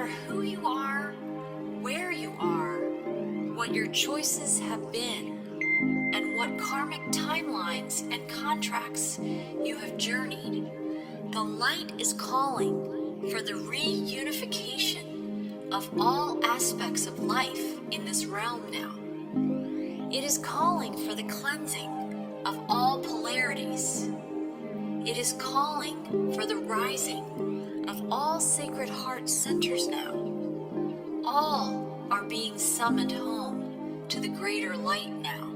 matter who you are, where you are, what your choices have been, and what karmic timelines and contracts you have journeyed, the light is calling for the reunification of all aspects of life in this realm now. It is calling for the cleansing of all polarities. It is calling for the rising of all sacred heart centers now. All are being summoned home to the greater light now.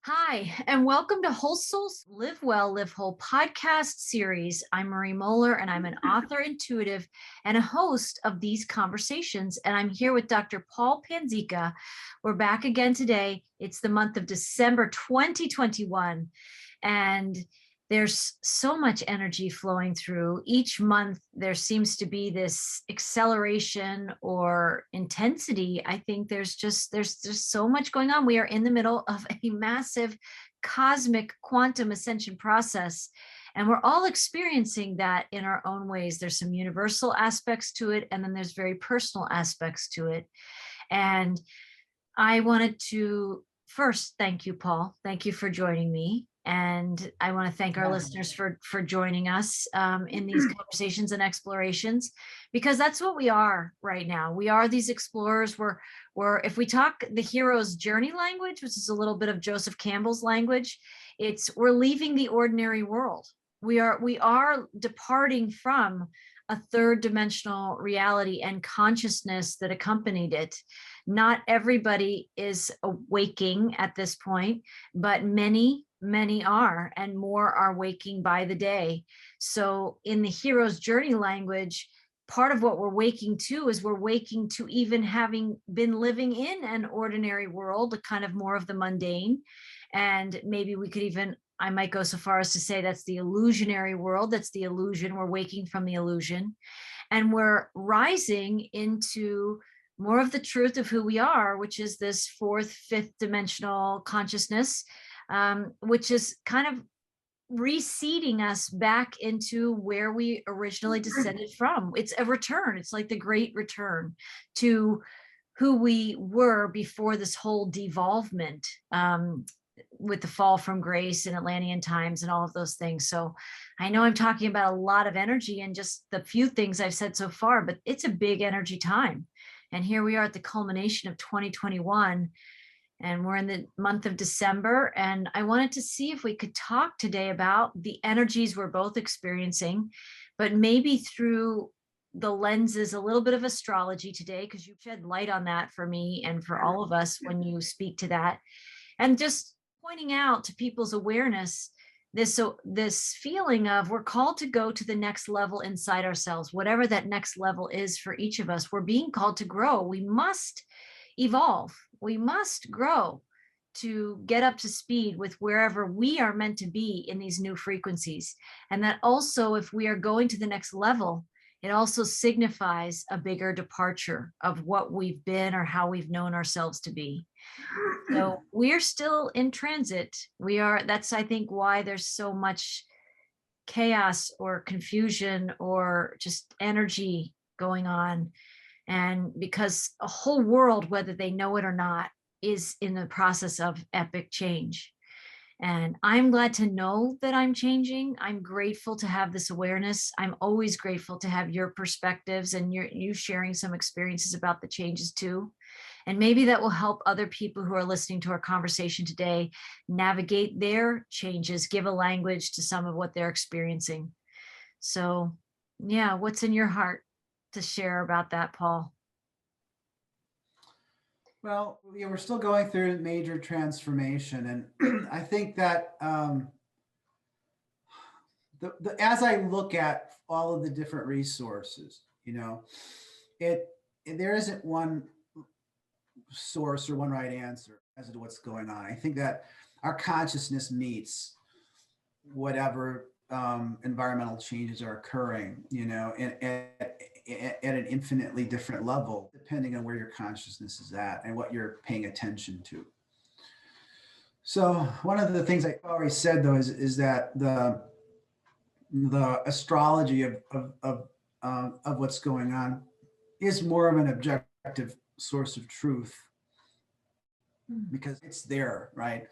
Hi, and welcome to Whole Souls Live Well, Live Whole podcast series. I'm Marie Mohler, and I'm an author, intuitive, and a host of these conversations. And I'm here with Dr. Paul Panzica. We're back again today. It's the month of December 2021, and there's so much energy flowing through. Each month, there seems to be this acceleration or intensity. I think there's just so much going on. We are in the middle of a massive cosmic quantum ascension process, and we're all experiencing that in our own ways. There's some universal aspects to it, and then there's very personal aspects to it. And I wanted to first thank you, Paul. Thank you for joining me. And I want to thank our listeners for joining us in these conversations and explorations, because that's what we are right now. We are these explorers. We're if we talk the hero's journey language, which is a little bit of Joseph Campbell's language, we're leaving the ordinary world. We are departing from a third dimensional reality and consciousness that accompanied it. Not everybody is awaking at this point, but many are, and more are waking by the day. So in the hero's journey language, part of what we're waking to is we're waking to even having been living in an ordinary world, a kind of more of the mundane. And maybe I might go so far as to say that's the illusionary world. That's the illusion. We're waking from the illusion, and we're rising into more of the truth of who we are, which is this fourth, fifth dimensional consciousness, which is kind of reseeding us back into where we originally descended from. It's a return. It's like the great return to who we were before this whole devolvement, with the fall from grace in Atlantean times and all of those things. So I know I'm talking about a lot of energy and just the few things I've said so far, but it's a big energy time. And here we are at the culmination of 2021, and we're in the month of December. And I wanted to see if we could talk today about the energies we're both experiencing, but maybe through the lenses, a little bit of astrology today, because you shed light on that for me and for all of us when you speak to that. And just pointing out to people's awareness this feeling of we're called to go to the next level inside ourselves, whatever that next level is for each of us. We're being called to grow. We must evolve. We must grow to get up to speed with wherever we are meant to be in these new frequencies. And that also, if we are going to the next level, it also signifies a bigger departure of what we've been or how we've known ourselves to be. So we're still in transit. That's, I think, why there's so much chaos or confusion or just energy going on. And because a whole world, whether they know it or not, is in the process of epic change. And I'm glad to know that I'm changing. I'm grateful to have this awareness. I'm always grateful to have your perspectives and you sharing some experiences about the changes too. And maybe that will help other people who are listening to our conversation today navigate their changes, give a language to some of what they're experiencing. So, yeah, what's in your heart to share about that, Paul? Well, we're still going through major transformation, and I think that as I look at all of the different resources, there isn't one source or one right answer as to what's going on. I think that our consciousness meets whatever environmental changes are occurring, at an infinitely different level, depending on where your consciousness is at and what you're paying attention to. So one of the things I always said though is that the astrology of what's going on is more of an objective source of truth because it's there, right?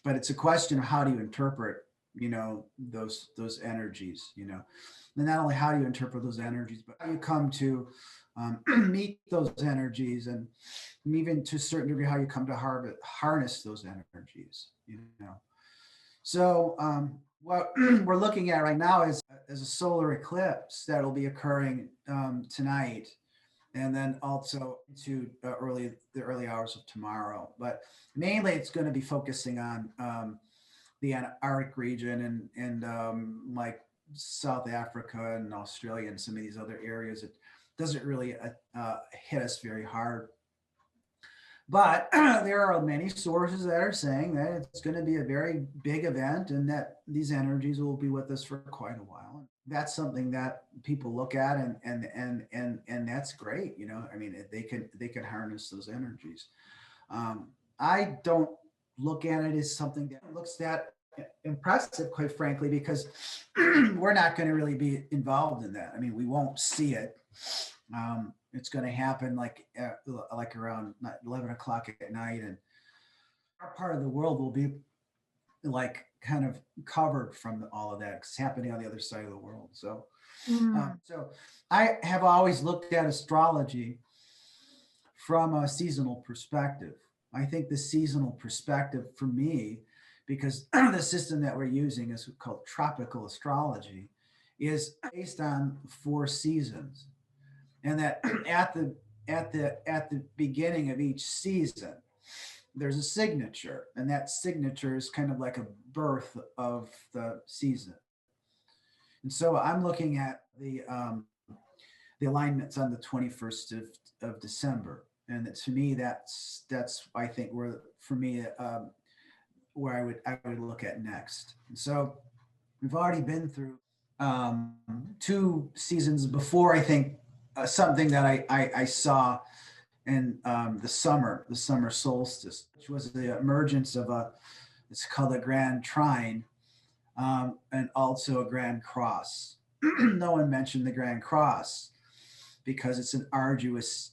But it's a question of how do you interpret, those energies, and not only how do you interpret those energies, but how you come to meet those energies, and even to a certain degree how you come to harness those energies. So what we're looking at right now is a solar eclipse that'll be occurring tonight, and then also to the early hours of tomorrow. But mainly, it's going to be focusing on the Antarctic region and like South Africa and Australia and some of these other areas. It doesn't really hit us very hard. But there are many sources that are saying that it's going to be a very big event and that these energies will be with us for quite a while. That's something that people look at and that's great. I mean, they can harness those energies. I don't look at it as something that looks that impressive, quite frankly, because we're not going to really be involved in that. I mean, we won't see it. It's going to happen like around 11 o'clock at night, and our part of the world will be like kind of covered from all of that because it's happening on the other side of the world. So, so I have always looked at astrology from a seasonal perspective. I think the seasonal perspective for me, because the system that we're using is called tropical astrology, is based on 4 seasons. And that at the beginning of each season, there's a signature, and that signature is kind of like a birth of the season. And so I'm looking at the alignments on the 21st of December, and to me that's I think where for me where I would look at next. And so we've already been through 2 seasons before. I think something that I saw in the summer solstice, which was the emergence of it's called a grand trine, and also a grand cross. No one mentioned the grand cross because it's an arduous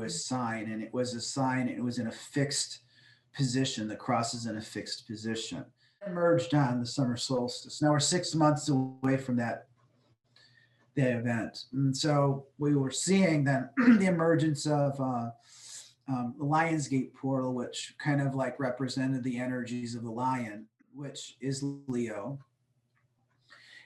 sign, and it was a sign. It was in a fixed position. The cross is in a fixed position. It emerged on the summer solstice. Now we're 6 months away from that event. And so we were seeing then the emergence of the Lionsgate portal, which kind of like represented the energies of the lion, which is Leo.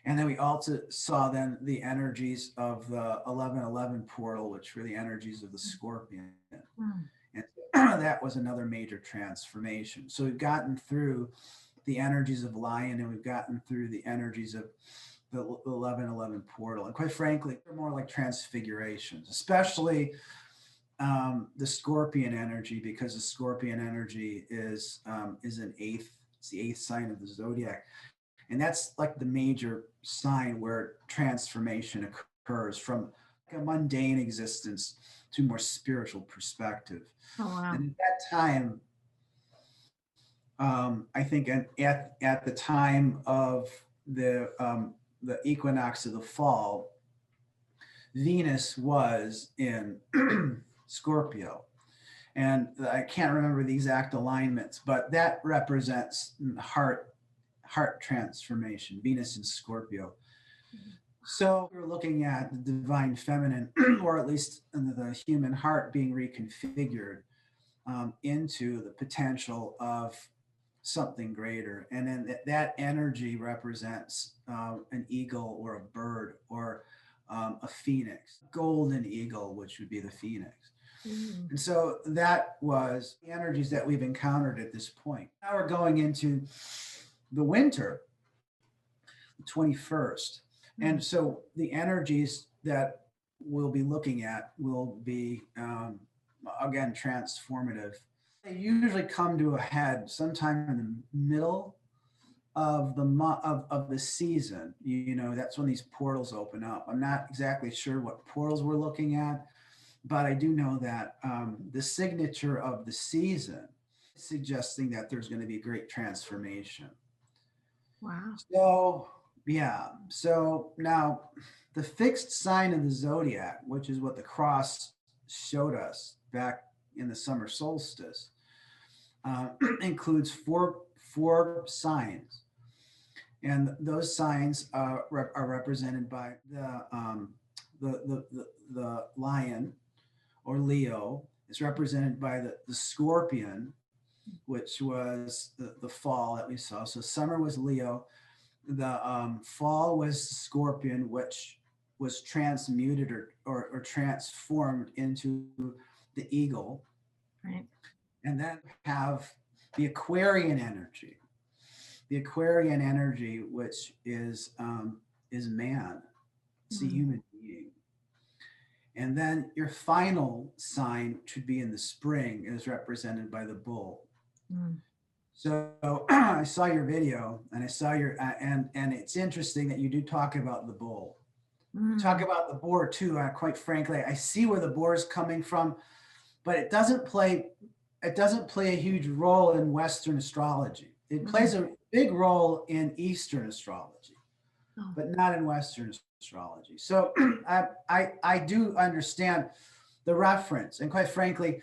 And then we also saw then the energies of the 1111 portal, which were the energies of the scorpion. And that was another major transformation. So we've gotten through the energies of lion, and we've gotten through the energies of the 1111 portal. And quite frankly, they're more like transfigurations, especially the scorpion energy, because the scorpion energy is it's the 8th sign of the zodiac. And that's like the major sign where transformation occurs from like a mundane existence to more spiritual perspective. Oh, wow. And at that time, I think at the time of the equinox of the fall, Venus was in Scorpio. And I can't remember the exact alignments, but that represents heart transformation, Venus in Scorpio. So we're looking at the divine feminine, or at least the human heart being reconfigured into the potential of something greater. And then that energy represents an eagle or a bird or a phoenix, golden eagle, which would be the phoenix. And so that was the energies that we've encountered at this point. Now we're going into the winter, the 21st. And so the energies that we'll be looking at will be, again, transformative. They usually come to a head sometime in the middle of the season. That's when these portals open up. I'm not exactly sure what portals we're looking at, but I do know that the signature of the season suggesting that there's going to be great transformation. Wow. So, yeah. So now the fixed sign of the zodiac, which is what the cross showed us back in the summer solstice, includes four signs. And those signs are represented by the lion or Leo. Is represented by the scorpion, which was the fall that we saw. So summer was Leo. The fall was Scorpion, which was transmuted or transformed into the eagle. Right. And then have the Aquarian energy. The Aquarian energy, which is man. It's a human being. And then your final sign should be in the spring, is represented by the bull. So I saw your video, and I saw your and it's interesting that you do talk about the bull. Talk about the boar too. Quite frankly, I see where the boar is coming from, but it doesn't play a huge role in Western astrology. It plays a big role in Eastern astrology, but not in Western astrology. So I do understand the reference, and quite frankly,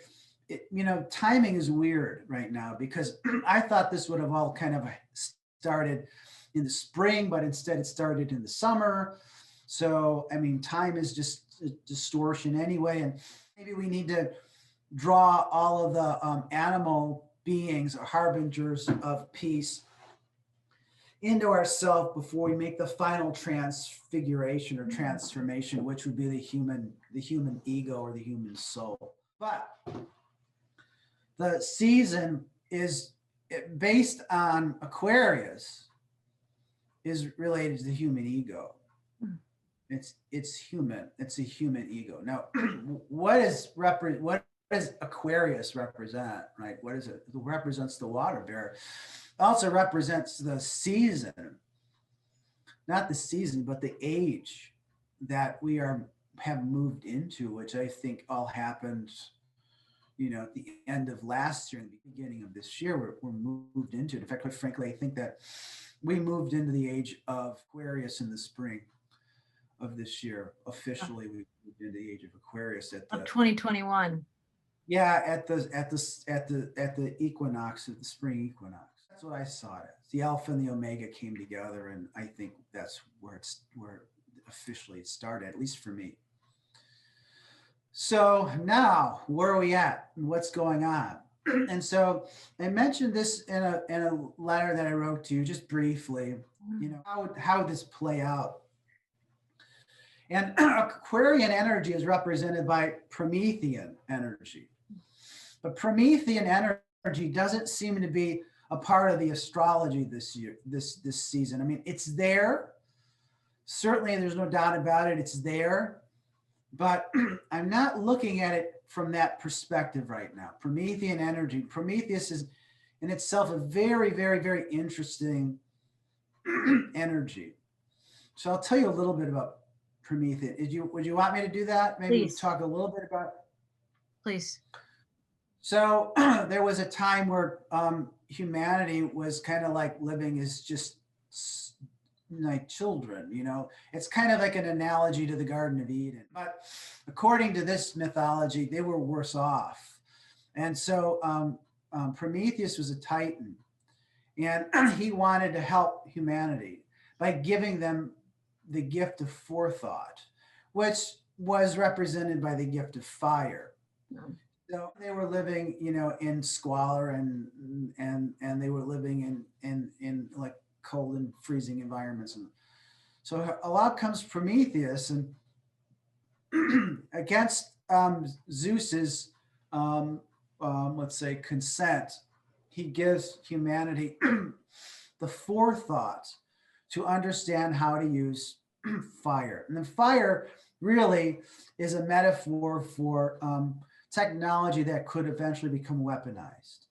timing is weird right now, because I thought this would have all kind of started in the spring, but instead it started in the summer. So, I mean, time is just a distortion anyway. And maybe we need to draw all of the animal beings or harbingers of peace into ourselves before we make the final transfiguration or transformation, which would be the human ego or the human soul. But the season is based on Aquarius, is related to the human ego. It's human. It's a human ego. Now, what does Aquarius represent? Right? What is it? It represents the water bearer. It also represents the season, not the season, but the age that we have moved into, which I think all happened, at the end of last year and the beginning of this year. We're moved into it. In fact, quite frankly, I think that we moved into the age of Aquarius in the spring of this year. Officially, we moved into the age of Aquarius of 2021. Yeah, at the equinox, of the spring equinox. That's what I saw it as. The Alpha and the Omega came together, and I think that's where officially it started, at least for me. So now, where are we at and what's going on? And so I mentioned this in a letter that I wrote to you just briefly, how would this play out? And Aquarian energy is represented by Promethean energy. But Promethean energy doesn't seem to be a part of the astrology this year, this season. I mean, it's there. Certainly, there's no doubt about it. It's there. But I'm not looking at it from that perspective right now. Promethean energy. Prometheus is in itself a very, very, very interesting energy. So I'll tell you a little bit about Prometheus. Would you want me to do that? Maybe Please. Talk a little bit about. Please. So there was a time where humanity was kind of like living as just like children, It's kind of like an analogy to the Garden of Eden. But according to this mythology, they were worse off. And so Prometheus was a Titan, and he wanted to help humanity by giving them the gift of forethought, which was represented by the gift of fire. So they were living, in squalor and they were living in like cold and freezing environments. And so along comes Prometheus, and against Zeus's, let's say, consent, he gives humanity the forethought to understand how to use fire. And then fire really is a metaphor for technology that could eventually become weaponized.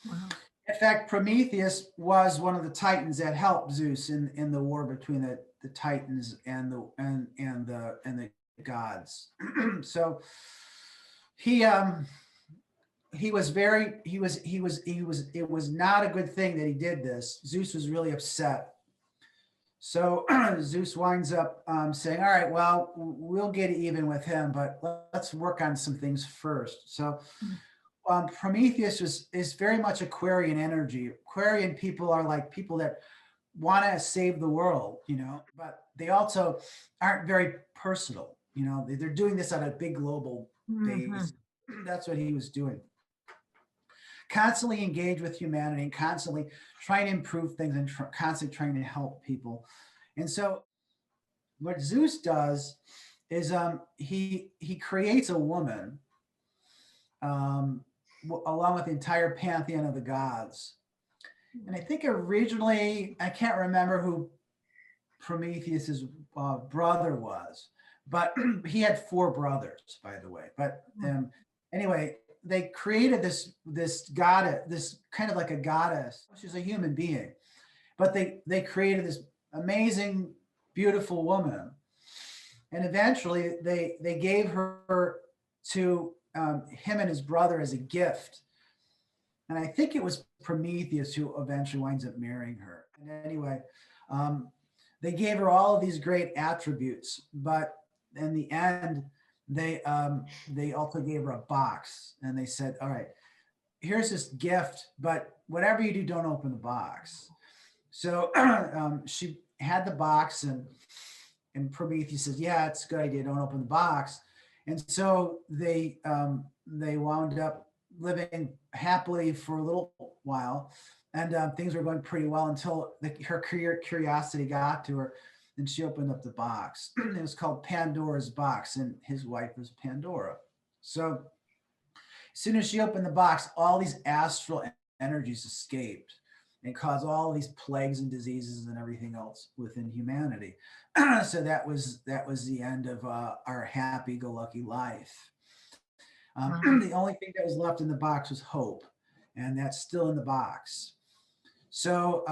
Wow. In fact, Prometheus was one of the Titans that helped Zeus in the war between the Titans and the gods. So he he was it was not a good thing that he did this. Zeus was really upset. So Zeus winds up saying, all right, well, we'll get even with him, but let's work on some things first. So Prometheus is very much Aquarian energy. Aquarian people are like people that want to save the world, but they also aren't very personal. They're doing this on a big global base. That's what he was doing. Constantly engage with humanity and constantly trying to improve things and constantly trying to help people. And so what Zeus does is he creates a woman along with the entire pantheon of the gods. And I think originally, I can't remember who Prometheus's brother was, but he had 4 brothers, by the way. But anyway, they created this goddess, this kind of like a goddess. She's a human being, but they created this amazing, beautiful woman, and eventually they gave her to him and his brother as a gift. And I think it was Prometheus who eventually winds up marrying her. And anyway, they gave her all of these great attributes, but in the end, they also gave her a box, and they said, all right, here's this gift, but whatever you do, don't open the box. So she had the box, and Prometheus says, yeah, it's a good idea, don't open the box. And so they wound up living happily for a little while, and things were going pretty well until her curiosity got to her, and she opened up the box. It was called Pandora's box, and his wife was Pandora. So as soon as she opened the box, all these astral energies escaped and caused all these plagues and diseases and everything else within humanity. So that was the end of our happy-go-lucky life. The only thing that was left in the box was hope, and that's still in the box. So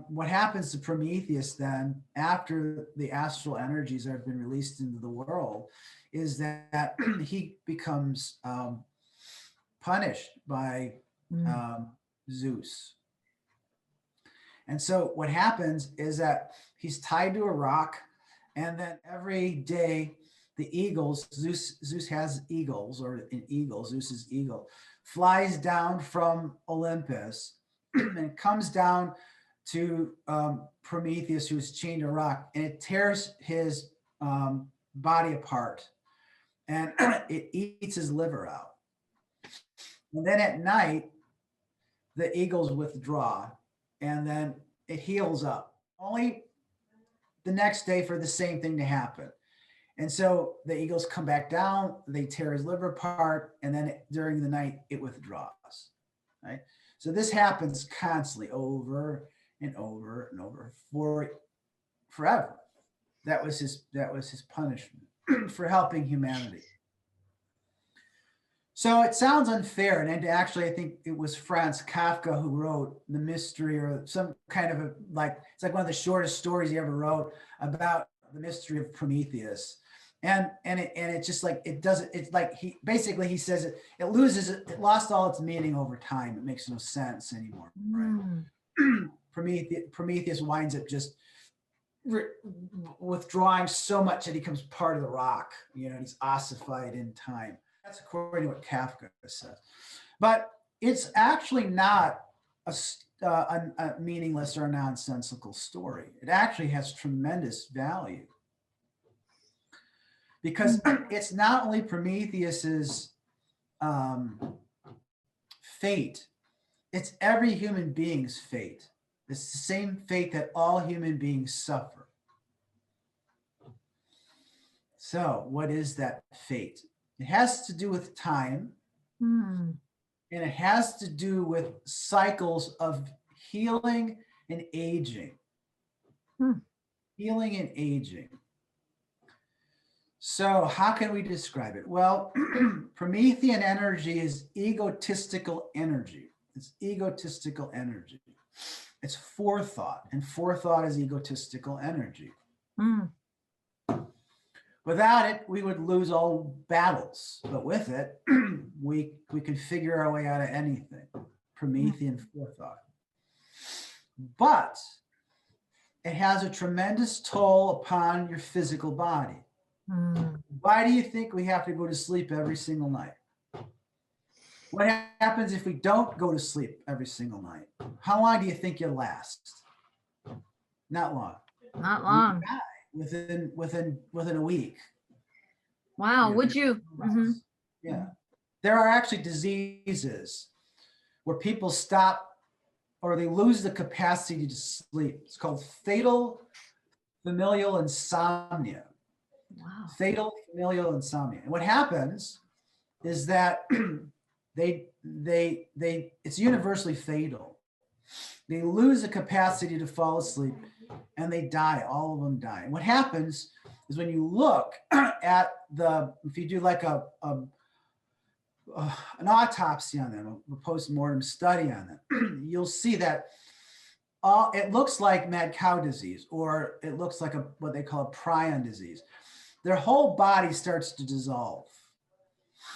what happens to Prometheus then, after the astral energies have been released into the world, is that he becomes punished by Zeus. And so what happens is that he's tied to a rock, and then every day the eagles, Zeus has eagles, or an eagle, Zeus's eagle, flies down from Olympus and comes down to Prometheus, who's chained to a rock, and it tears his body apart, and it eats his liver out. And then at night, the eagles withdraw, and then it heals up. Only the next day for the same thing to happen. And so the eagles come back down, they tear his liver apart, and then during the night, it withdraws, right? So this happens constantly over and over and over forever. That was his punishment for helping humanity. So it sounds unfair, and actually I think it was Franz Kafka who wrote The Mystery, or some kind of it's like one of the shortest stories he ever wrote about the mystery of Prometheus. And it's just like it doesn't. It's like he says it lost all its meaning over time. It makes no sense anymore. Right? Prometheus winds up just withdrawing so much that he becomes part of the rock. He's ossified in time. That's according to what Kafka says. But it's actually not a meaningless or nonsensical story. It actually has tremendous value. Because it's not only Prometheus's fate, it's every human being's fate. It's the same fate that all human beings suffer. So what is that fate? It has to do with time, and it has to do with cycles of healing and aging. Healing and aging. So how can we describe it? Well, Promethean energy is egotistical energy. It's egotistical energy. It's forethought, and forethought is egotistical energy. Without it, we would lose all battles. But with it, we can figure our way out of anything. Promethean forethought. But it has a tremendous toll upon your physical body. Why do you think we have to go to sleep every single night? What happens if we don't go to sleep every single night? How long do you think you'll last? Not long. Not long. Within a week. Wow. Would you? Yeah. There are actually diseases where people stop or they lose the capacity to sleep. It's called fatal familial insomnia. Wow. Fatal familial insomnia. And what happens is that it's universally fatal. They lose the capacity to fall asleep and they die. All of them die. And what happens is when you look at if you do like an autopsy on them, a post-mortem study on them, you'll see that it looks like mad cow disease, or it looks like what they call a prion disease. Their whole body starts to dissolve.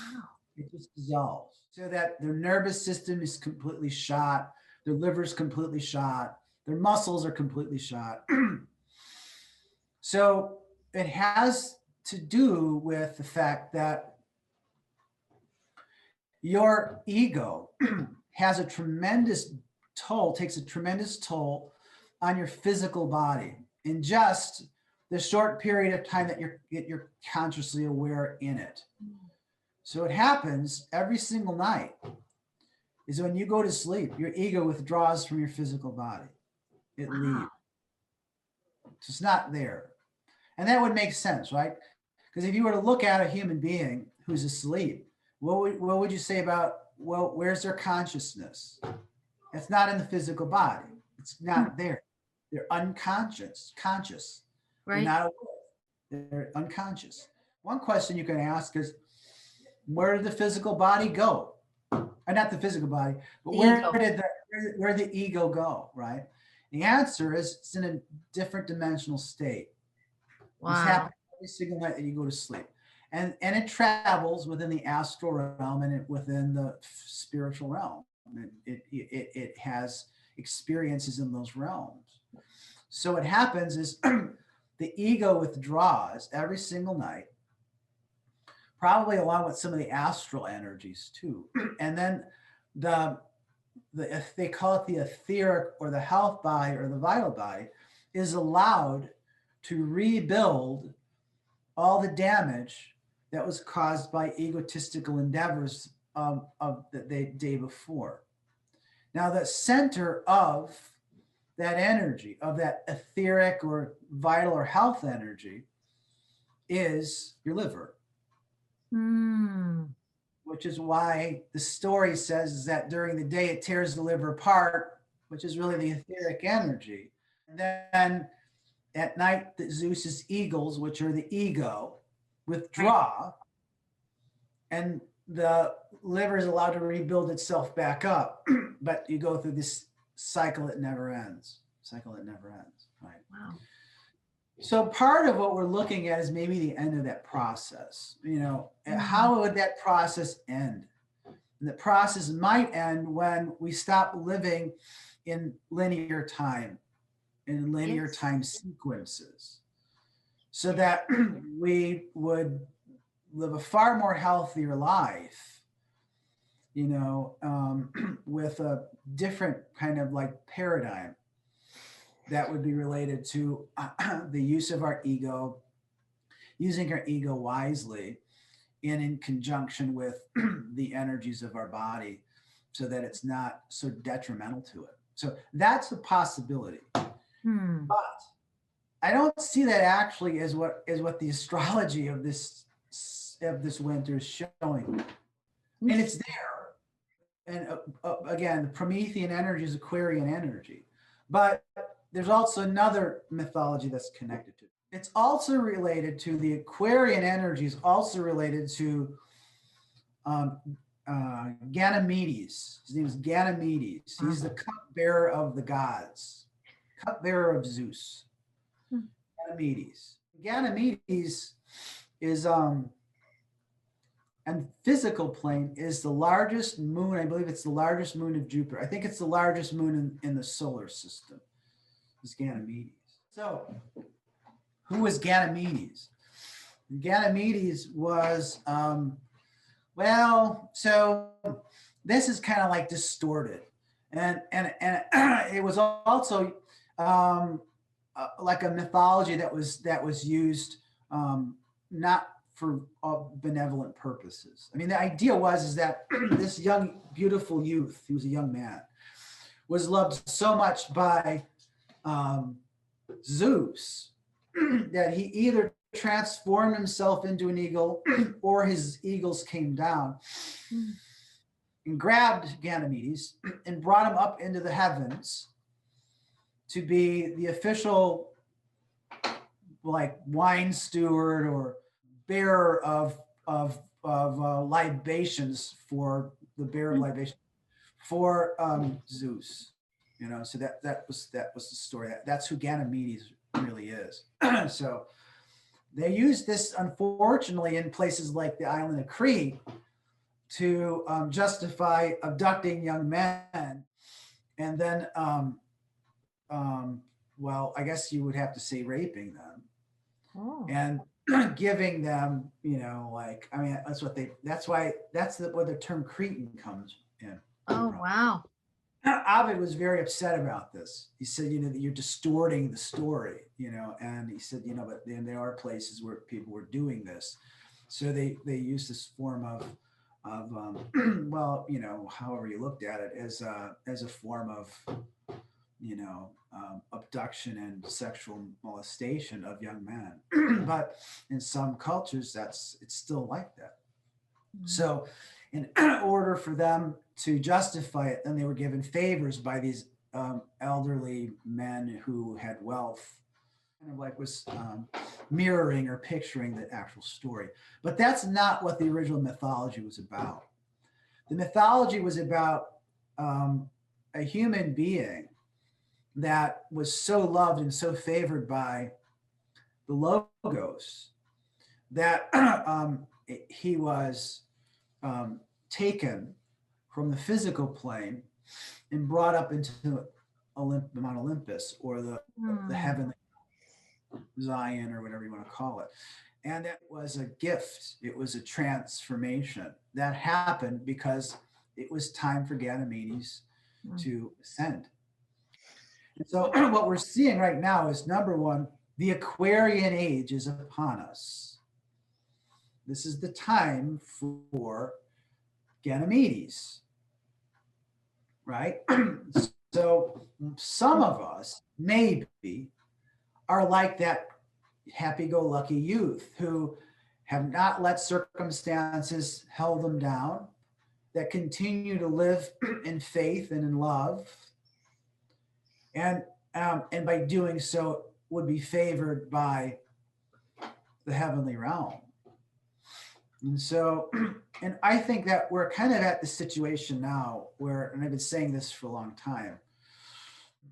Wow. It just dissolves. So that their nervous system is completely shot, their liver's completely shot, their muscles are completely shot. So it has to do with the fact that your ego has a tremendous toll, takes a tremendous toll on your physical body in just the short period of time that you're consciously aware in it. So it happens every single night is when you go to sleep, your ego withdraws from your physical body. It leaves. So it's not there. And that would make sense, right? Because if you were to look at a human being who's asleep, what would you say about, well, where's their consciousness? It's not in the physical body. It's not there. They're conscious. Right. They're not aware. They're unconscious. One question you can ask is, where did the physical body go? Or not the physical body, but where did the ego go, right? The answer is it's in a different dimensional state. Wow. This happens every single night that you go to sleep. And it travels within the astral realm and within the spiritual realm. It has experiences in those realms. So what happens is the ego withdraws every single night, probably along with some of the astral energies too. And then they call it the etheric or the health body or the vital body is allowed to rebuild all the damage that was caused by egotistical endeavors of the day before. Now, the center of that energy, of that etheric or vital or health energy, is your liver. Which is why the story says that during the day it tears the liver apart, which is really the etheric energy. And then at night, the Zeus's eagles, which are the ego, withdraw, and the liver is allowed to rebuild itself back up. But you go through this cycle that never ends. Right? Wow. So part of what we're looking at is maybe the end of that process. How would that process end? And the process might end when we stop living in linear time, in linear time sequences, so that we would live a far more healthier life, with a different kind of like paradigm that would be related to the use of our ego, using our ego wisely and in conjunction with the energies of our body so that it's not so detrimental to it. So that's a possibility. But I don't see that actually as what the astrology of this winter is showing. And it's there. And again, the Promethean energy is Aquarian energy. But there's also another mythology that's connected to it. It's also related to the Aquarian energy, is also related to Ganymedes. His name is Ganymedes. He's the cupbearer of the gods, cupbearer of Zeus. Ganymedes. Ganymedes is and physical plane is the largest moon. I believe it's the largest moon of Jupiter. I think it's the largest moon in the solar system. Is Ganymedes. So, who was Ganymedes? Ganymedes was so this is kind of like distorted, and it was also like a mythology that was used not for benevolent purposes. I mean, the idea is that this young, beautiful youth, he was a young man, was loved so much by Zeus that he either transformed himself into an eagle or his eagles came down and grabbed Ganymedes and brought him up into the heavens to be the official like wine steward or bearer of libations for the bearer of libations for Zeus. You know, so that was the story. That's who Ganymedes really is. So they used this, unfortunately, in places like the island of Crete to justify abducting young men, and then, well, I guess you would have to say raping them, and giving them, you know, like, I mean, that's where the term Cretan comes in. Oh, wow. Ovid was very upset about this. He said, you know, that you're distorting the story, you know, and he said, you know, but then there are places where people were doing this. So they used this form of well, you know, however you looked at it, as a form of, you know, abduction and sexual molestation of young men. But in some cultures, it's still like that. So in order for them to justify it, then they were given favors by these elderly men who had wealth, kind of like was mirroring or picturing the actual story. But that's not what the original mythology was about. The mythology was about a human being that was so loved and so favored by the Logos that he was taken from the physical plane and brought up into Mount Olympus, or the heavenly Zion, or whatever you want to call it. And it was a gift. It was a transformation that happened because it was time for Ganymedes to ascend. And so what we're seeing right now is, number one, the Aquarian age is upon us. This is the time for Ganymedes, right? So some of us maybe are like that happy-go-lucky youth who have not let circumstances held them down, that continue to live in faith and in love, and by doing so would be favored by the heavenly realm. And so, and I think that we're kind of at the situation now where, and I've been saying this for a long time,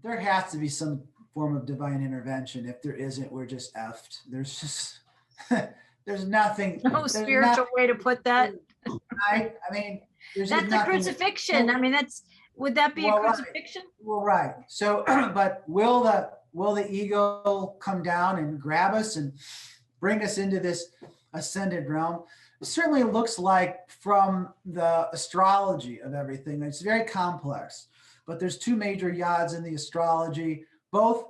there has to be some form of divine intervention. If there isn't, we're just effed. There's just, there's nothing. No spiritual way to put that. Right? I mean, there's that's a crucifixion. I mean, would that be a crucifixion? Right. Well, right. So, but will the ego come down and grab us and bring us into this ascended realm? It certainly looks like, from the astrology of everything, it's very complex, but there's two major yads in the astrology. Both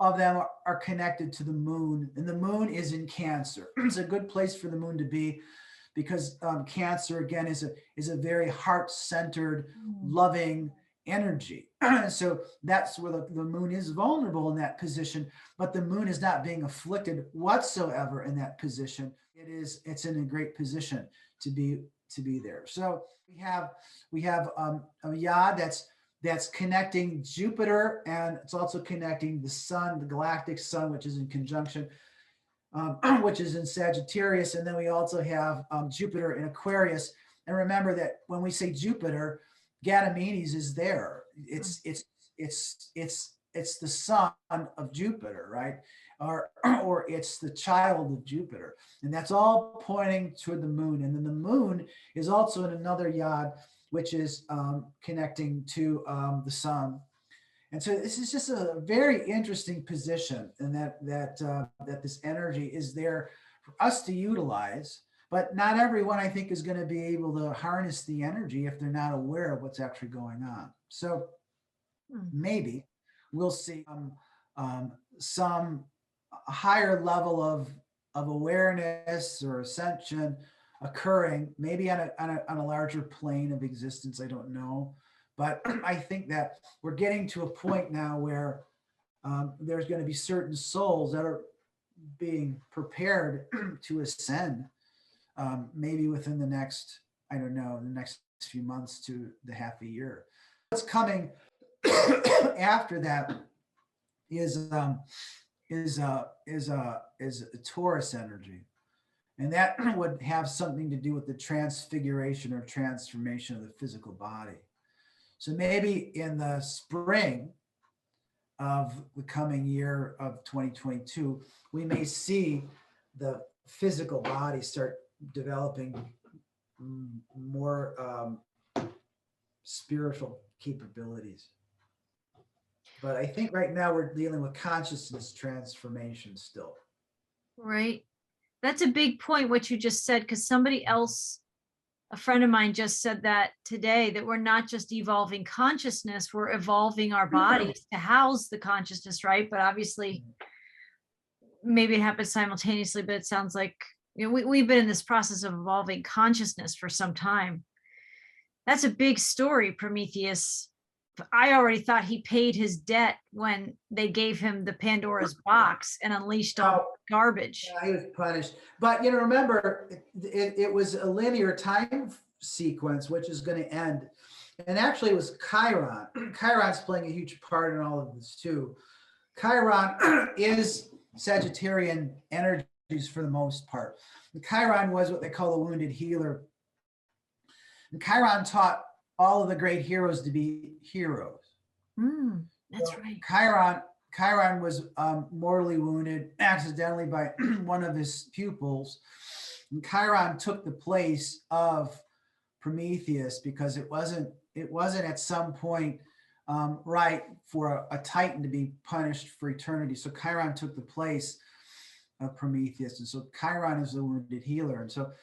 of them are connected to the moon, and the moon is in Cancer. It's a good place for the moon to be, because Cancer, again, is a very heart-centered, loving energy. So that's where the moon is vulnerable in that position, but the moon is not being afflicted whatsoever in that position. It's in a great position to be there. So we have a yod that's connecting Jupiter, and it's also connecting the sun, the galactic sun, which is in conjunction, which is in Sagittarius. And then we also have Jupiter in Aquarius. And remember that when we say Jupiter, Ganymedes is there. It's the son of Jupiter, right? or it's the child of Jupiter. And that's all pointing toward the moon. And then the moon is also in another yod, which is connecting to the sun. And so this is just a very interesting position, and that this energy is there for us to utilize. But not everyone, I think, is going to be able to harness the energy if they're not aware of what's actually going on. So maybe we'll see some higher level of awareness or ascension occurring, maybe on a larger plane of existence. I don't know. But I think that we're getting to a point now where there's going to be certain souls that are being prepared to ascend, maybe within the next, I don't know, the next few months to the half a year. What's coming after that is a Taurus energy, and that would have something to do with the transfiguration or transformation of the physical body. So maybe in the spring of the coming year of 2022, we may see the physical body start developing more spiritual capabilities. But I think right now we're dealing with consciousness transformation still. Right. That's a big point, what you just said, because somebody else, a friend of mine, just said that today, that we're not just evolving consciousness, we're evolving our bodies to house the consciousness, right? But obviously, maybe it happens simultaneously, but it sounds like, you know, we've been in this process of evolving consciousness for some time. That's a big story, Prometheus. I already thought he paid his debt when they gave him the Pandora's box and unleashed all garbage. Yeah, he was punished. But remember, it was a linear time sequence, which is going to end. And actually, it was Chiron. Chiron's playing a huge part in all of this too. Chiron is Sagittarian energies for the most part. And Chiron was what they call a wounded healer. And Chiron taught all of the great heroes to be heroes. That's so right. Chiron was mortally wounded accidentally by one of his pupils. And Chiron took the place of Prometheus because it wasn't at some point right for a Titan to be punished for eternity. So Chiron took the place of Prometheus. And so Chiron is the wounded healer. And so,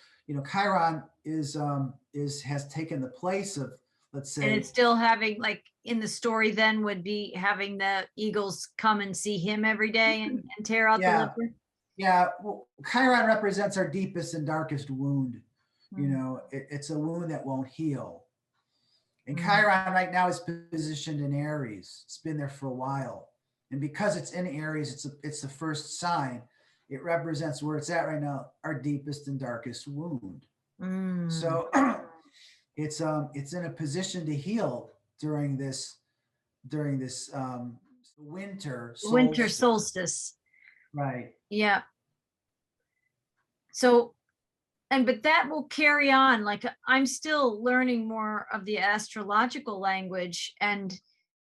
Chiron has taken the place of, let's say. And it's still having, like in the story then, would be having the eagles come and see him every day and tear out the liver. Yeah, well, Chiron represents our deepest and darkest wound. It's a wound that won't heal. And Chiron right now is positioned in Aries. It's been there for a while. And because it's in Aries, it's the first sign. It represents where it's at right now, our deepest and darkest wound. So it's in a position to heal during this winter solstice. Right. Yeah. So, but that will carry on. Like, I'm still learning more of the astrological language, and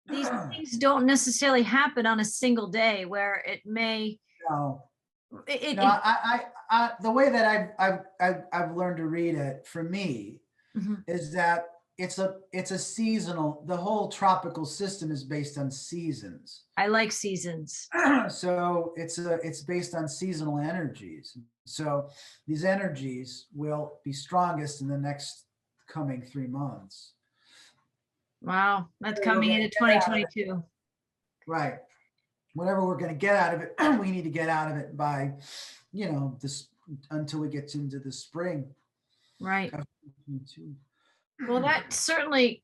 these things don't necessarily happen on a single day, where it may. No. I the way that I've learned to read it, for me, is that it's a seasonal. The whole tropical system is based on seasons. I like seasons. So it's based on seasonal energies. So these energies will be strongest in the next coming 3 months. Wow, that's coming into 2022. Right. Whatever we're going to get out of it, we need to get out of it by, this until we get into the spring. Right. Well, that certainly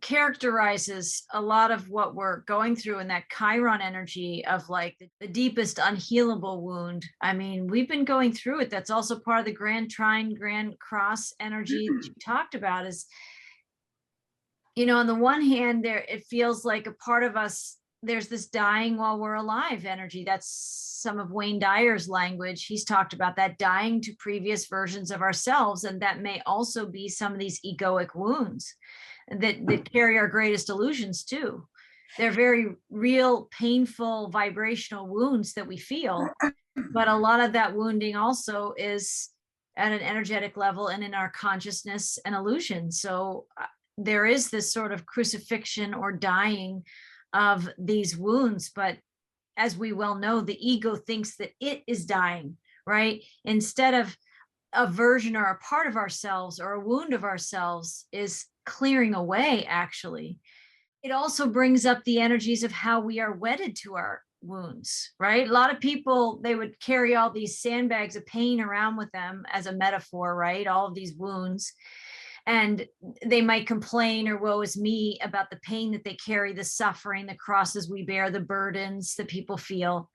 characterizes a lot of what we're going through in that Chiron energy of like the deepest unhealable wound. I mean, we've been going through it. That's also part of the Grand Trine, Grand Cross energy that you talked about is, on the one hand, it feels like a part of us, there's this dying while we're alive energy. That's some of Wayne Dyer's language. He's talked about that, dying to previous versions of ourselves. And that may also be some of these egoic wounds that carry our greatest illusions too. they're very real, painful, vibrational wounds that we feel. But a lot of that wounding also is at an energetic level and in our consciousness and illusion. So there is this sort of crucifixion or dying of these wounds. But as we well know, the ego thinks that it is dying, right? Instead of a version or a part of ourselves or a wound of ourselves is clearing away, actually. It also brings up the energies of how we are wedded to our wounds, right? A lot of people, they would carry all these sandbags of pain around with them as a metaphor, right? All of these wounds. And they might complain or woe is me about the pain that they carry, the suffering, the crosses we bear, the burdens that people feel.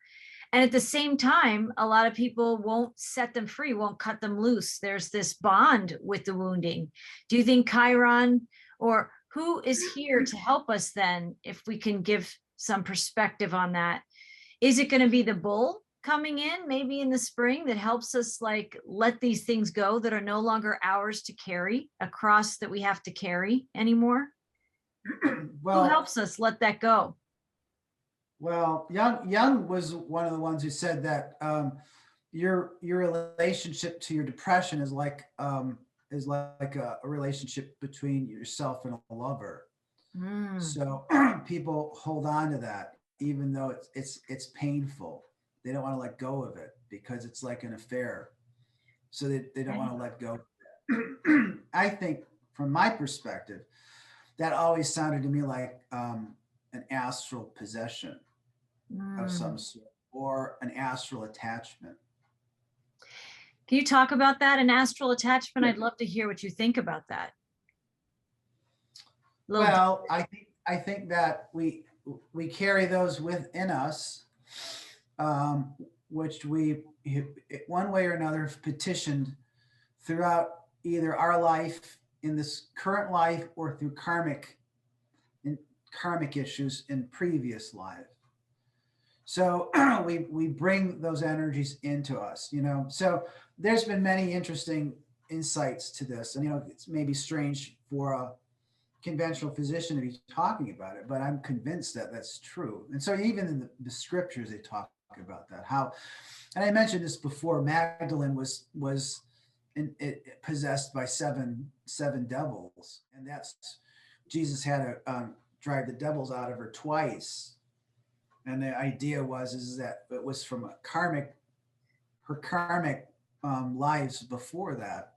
And at the same time, a lot of people won't set them free, won't cut them loose. There's this bond with the wounding. Do you think Chiron, or who is here to help us then, if we can give some perspective on that? Is it going to be the bull coming in maybe in the spring that helps us like let these things go that are no longer ours to carry, a cross that we have to carry anymore? Well, who helps us let that go? Well, Jung was one of the ones who said that your relationship to your depression is like a relationship between yourself and a lover. So people hold on to that, even though it's painful. They don't want to let go of it because it's like an affair. So they don't want to let go of it. I think, from my perspective, that always sounded to me like an astral possession of some sort, or an astral attachment. Can you talk about that, an astral attachment? I'd love to hear what you think about that. Well, I think that we carry those within us, which we, one way or another, have petitioned throughout either our life in this current life or through karmic issues in previous life. So we bring those energies into us, So there's been many interesting insights to this, and it's maybe strange for a conventional physician to be talking about it, but I'm convinced that that's true. And so even in the scriptures, they talk about that. How, and I mentioned this before, Magdalene was possessed by seven devils, and that's Jesus had to drive the devils out of her twice. And the idea is that it was from her karmic lives before that,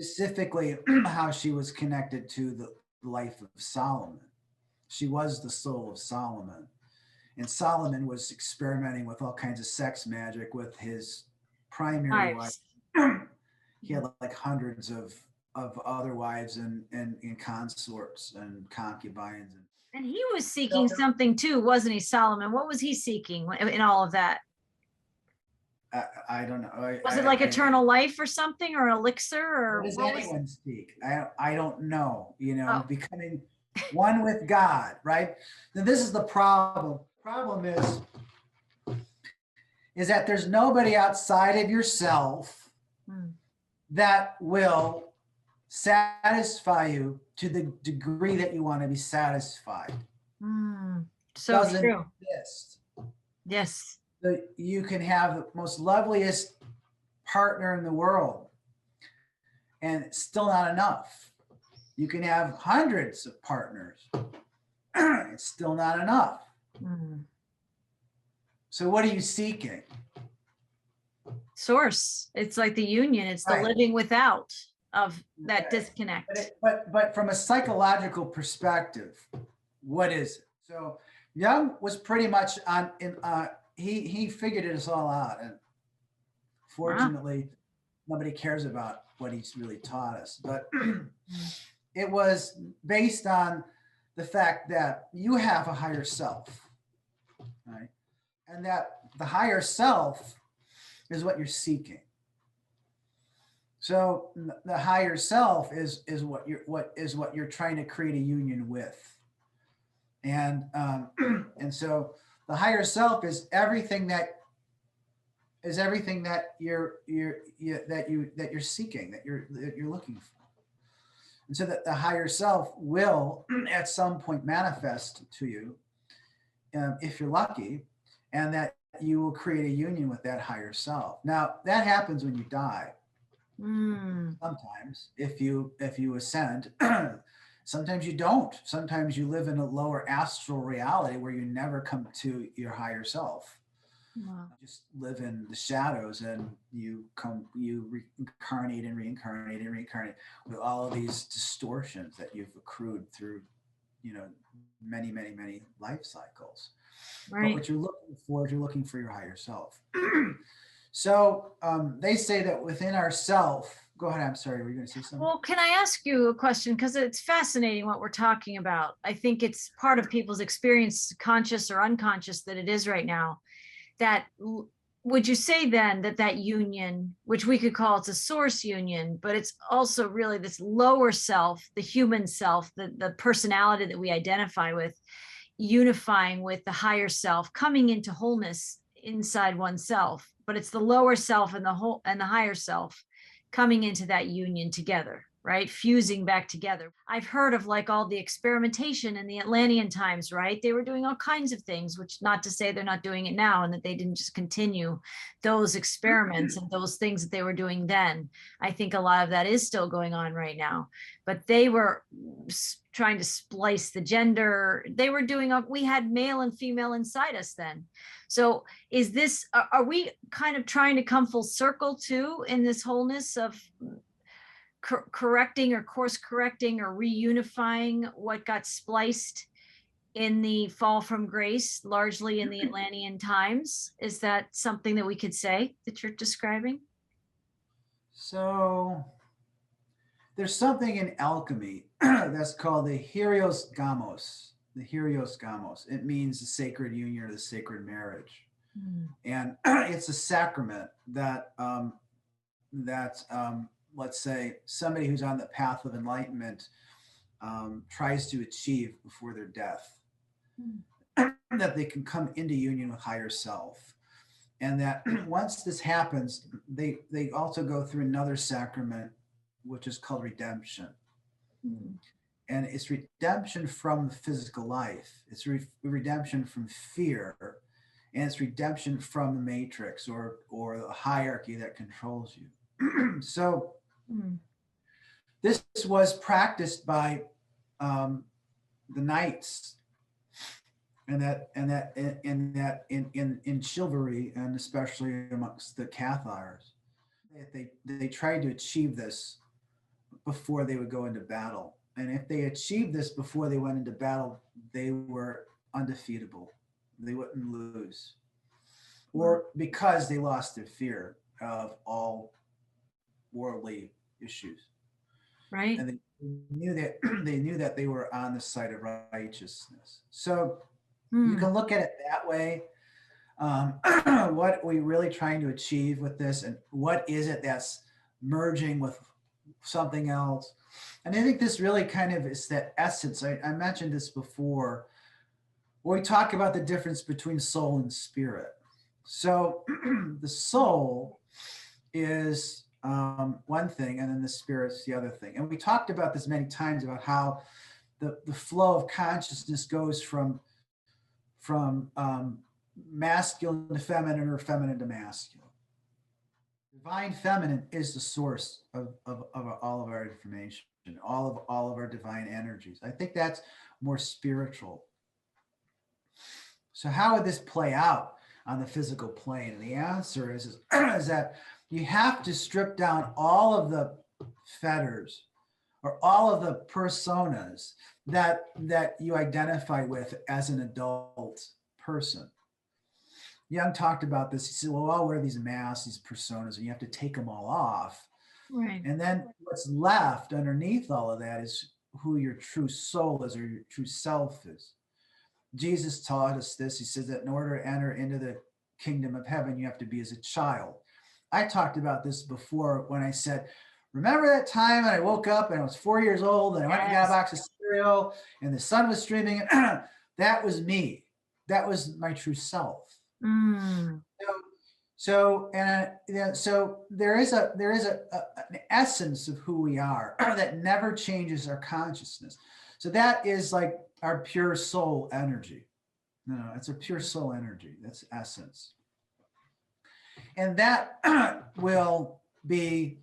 specifically how she was connected to the life of Solomon. She was the soul of Solomon, and Solomon was experimenting with all kinds of sex magic with his primary wife. He had like hundreds of other wives and consorts and concubines. And he was seeking something too, wasn't he, Solomon? What was he seeking in all of that? I don't know. Was it like eternal life or something, or an elixir, or what does anyone seek? I don't know. Becoming one with God, right? Then this is the problem. Problem is that there's nobody outside of yourself that will satisfy you to the degree that you want to be satisfied. So doesn't true. exist. Yes. So you can have the most loveliest partner in the world, and it's still not enough. You can have hundreds of partners. It's still not enough. So what are you seeking? Source. It's like the union. It's the living without of that disconnect. But from a psychological perspective, what is it? So Jung was pretty much he figured it all out, and fortunately, nobody cares about what he's really taught us. But it was based on the fact that you have a higher self, right? And that the higher self is what you're seeking. So the higher self is what you're trying to create a union with, and so the higher self is everything that you're seeking, that you're looking for. And so that the higher self will at some point manifest to you, if you're lucky, and that you will create a union with that higher self. Now, that happens when you die. Sometimes, if you ascend, sometimes you don't. Sometimes you live in a lower astral reality where you never come to your higher self. Wow. You just live in the shadows, and you reincarnate and reincarnate and reincarnate with all of these distortions that you've accrued through, many, many, many life cycles. Right. But what you're looking for is you're looking for your higher self. So they say that within our self, go ahead, I'm sorry, were you going to say something? Well, can I ask you a question? Because it's fascinating what we're talking about. I think it's part of people's experience, conscious or unconscious, that it is right now. That would you say then that union, which we could call it's a source union, but it's also really this lower self, the human self, the personality that we identify with, unifying with the higher self, coming into wholeness inside oneself, but it's the lower self and the higher self coming into that union together, right? Fusing back together. I've heard of like all the experimentation in the Atlantean times, right? They were doing all kinds of things, which not to say they're not doing it now and that they didn't just continue those experiments and those things that they were doing then. I think a lot of that is still going on right now, but they were trying to splice the gender. They were doing, we had male and female inside us then. So is this, are we kind of trying to come full circle too in this wholeness of correcting or course correcting or reunifying what got spliced in the fall from grace, largely in the Atlantean times? Is that something that we could say that you're describing? So there's something in alchemy that's called the Hieros Gamos. The Hieros Gamos. It means the sacred union or the sacred marriage. And it's a sacrament that let's say somebody who's on the path of enlightenment tries to achieve before their death, that they can come into union with higher self. And that once this happens, they also go through another sacrament, which is called redemption. And it's redemption from the physical life. It's redemption from fear. And it's redemption from the matrix or the hierarchy that controls you. So this was practiced by the knights, and in chivalry, and especially amongst the Cathars, they tried to achieve this before they would go into battle. And if they achieved this before they went into battle, they were undefeatable. They wouldn't lose, or because they lost their fear of all worldly issues. Right. And they knew that they were on the side of righteousness. So you can look at it that way. What are we really trying to achieve with this, and what is it that's merging with something else? And I think this really kind of is that essence. I mentioned this before, where we talk about the difference between soul and spirit. So the soul is one thing, and then the spirit's the other thing. And we talked about this many times about how the flow of consciousness goes from masculine to feminine, or feminine to masculine. Divine feminine is the source of all of our information, all of our divine energies. I think that's more spiritual. So how would this play out on the physical plane? And the answer is that you have to strip down all of the fetters or all of the personas that you identify with as an adult person. Jung talked about this. He said, well, I'll wear these masks, these personas, and you have to take them all off. Right. And then what's left underneath all of that is who your true soul is, or your true self is. Jesus taught us this. He says that in order to enter into the kingdom of heaven, you have to be as a child. I talked about this before when I said, remember that time when I woke up and I was 4 years old and I went and got a box of cereal and the sun was streaming? That was me. That was my true self. So So, and so there is an essence of who we are that never changes our consciousness. So that is like our pure soul energy. No, it's a pure soul energy. That's essence. And that will be,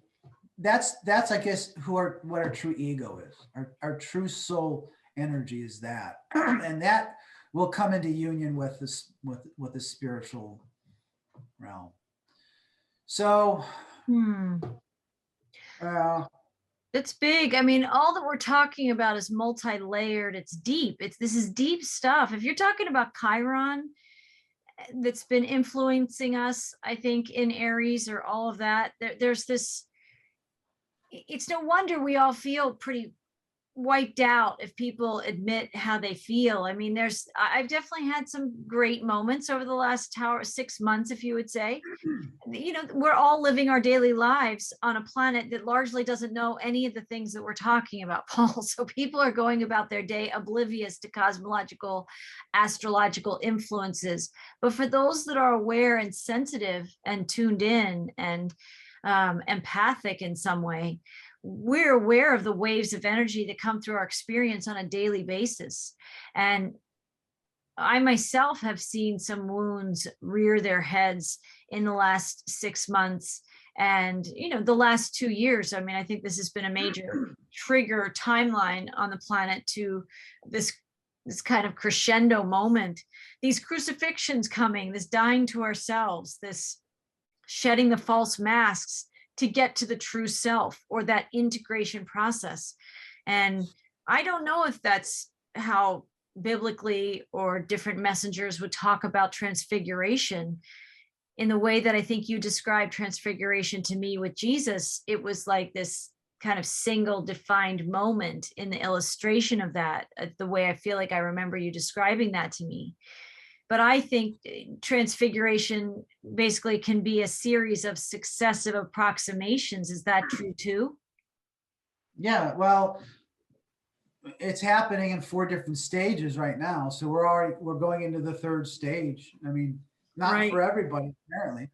that's I guess what our true ego is. Our true soul energy is that. And that will come into union with this, with the spiritual realm. So it's big. I mean, all that we're talking about is multi-layered. It's deep. This is deep stuff. If you're talking about Chiron, that's been influencing us, I think, in Aries or all of that, there's this, it's no wonder we all feel pretty wiped out if people admit how they feel. I mean, I've definitely had some great moments over the last 6 months, if you would say. You know, we're all living our daily lives on a planet that largely doesn't know any of the things that we're talking about, Paul. So people are going about their day oblivious to cosmological, astrological influences. But for those that are aware and sensitive and tuned in and empathic in some way, we're aware of the waves of energy that come through our experience on a daily basis. And I myself have seen some wounds rear their heads in the last 6 months and, you know, the last 2 years. I mean, I think this has been a major trigger timeline on the planet to this kind of crescendo moment, these crucifixions coming, this dying to ourselves, this shedding the false masks to get to the true self, or that integration process. And I don't know if that's how biblically or different messengers would talk about transfiguration in the way that I think you described transfiguration to me with Jesus. It was like this kind of single defined moment in the illustration of that, the way I feel like I remember you describing that to me. But I think transfiguration basically can be a series of successive approximations. Is that true too? Yeah, well, it's happening in 4 different stages right now. So we're going into the 3rd stage. I mean, not Right. for everybody apparently,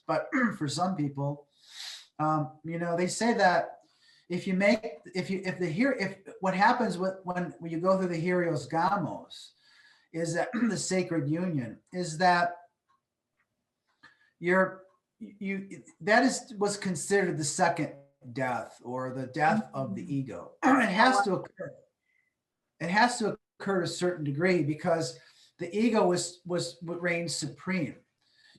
but for some people, you know, they say that if what happens when you go through the Helios Gamos is that the sacred union is that that is what's considered the second death, or the death of the ego. It has to occur. It has to occur to a certain degree because the ego was what reigns supreme.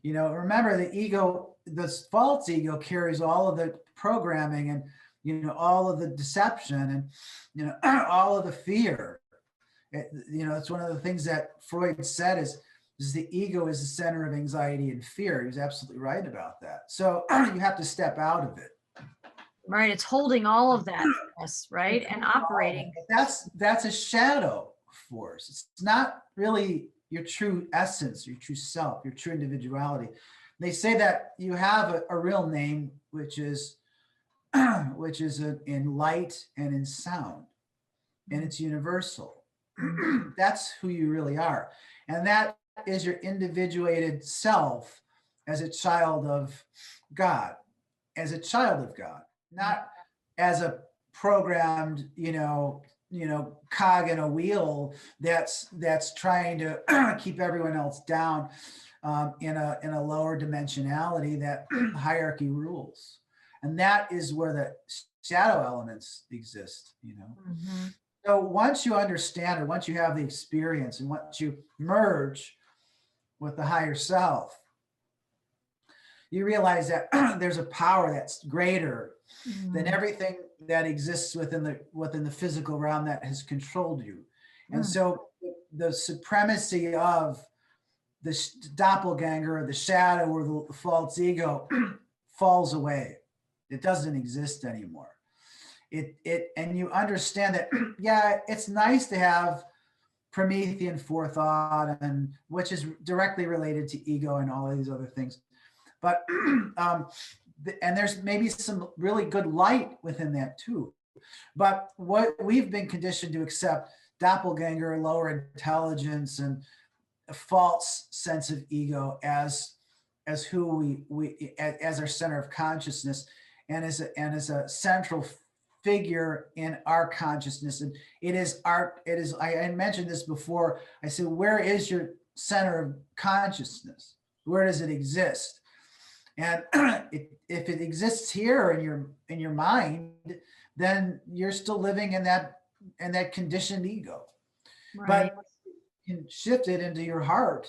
You know, remember the ego, this false ego carries all of the programming and, you know, all of the deception and, you know, all of the fear. You know, it's one of the things that Freud said is the ego is the center of anxiety and fear. He was absolutely right about that. So you have to step out of it. Right. It's holding all of that, yes, right, and operating. That's a shadow force. It's not really your true essence, your true self, your true individuality. They say that you have a real name, which is in light and in sound, and it's universal. That's who you really are. And that is your individuated self as a child of God, not as a programmed, cog in a wheel that's trying to keep everyone else down in a lower dimensionality that hierarchy rules. And that is where the shadow elements exist, Mm-hmm. So once you understand, or once you have the experience, and once you merge with the higher self, you realize that there's a power that's greater than everything that exists within the physical realm that has controlled you. And so the supremacy of the doppelganger, or the shadow, or the false ego falls away. It doesn't exist anymore. And you understand that, yeah, it's nice to have Promethean forethought, and which is directly related to ego and all these other things. But and there's maybe some really good light within that too. But what we've been conditioned to accept, doppelganger, lower intelligence, and a false sense of ego as as who as our center of consciousness, and as a central figure in our consciousness. And it is I mentioned this before. I said, where is your center of consciousness? Where does it exist? And if it exists here in your mind, then you're still living in that conditioned ego. Right. But you can shift it into your heart,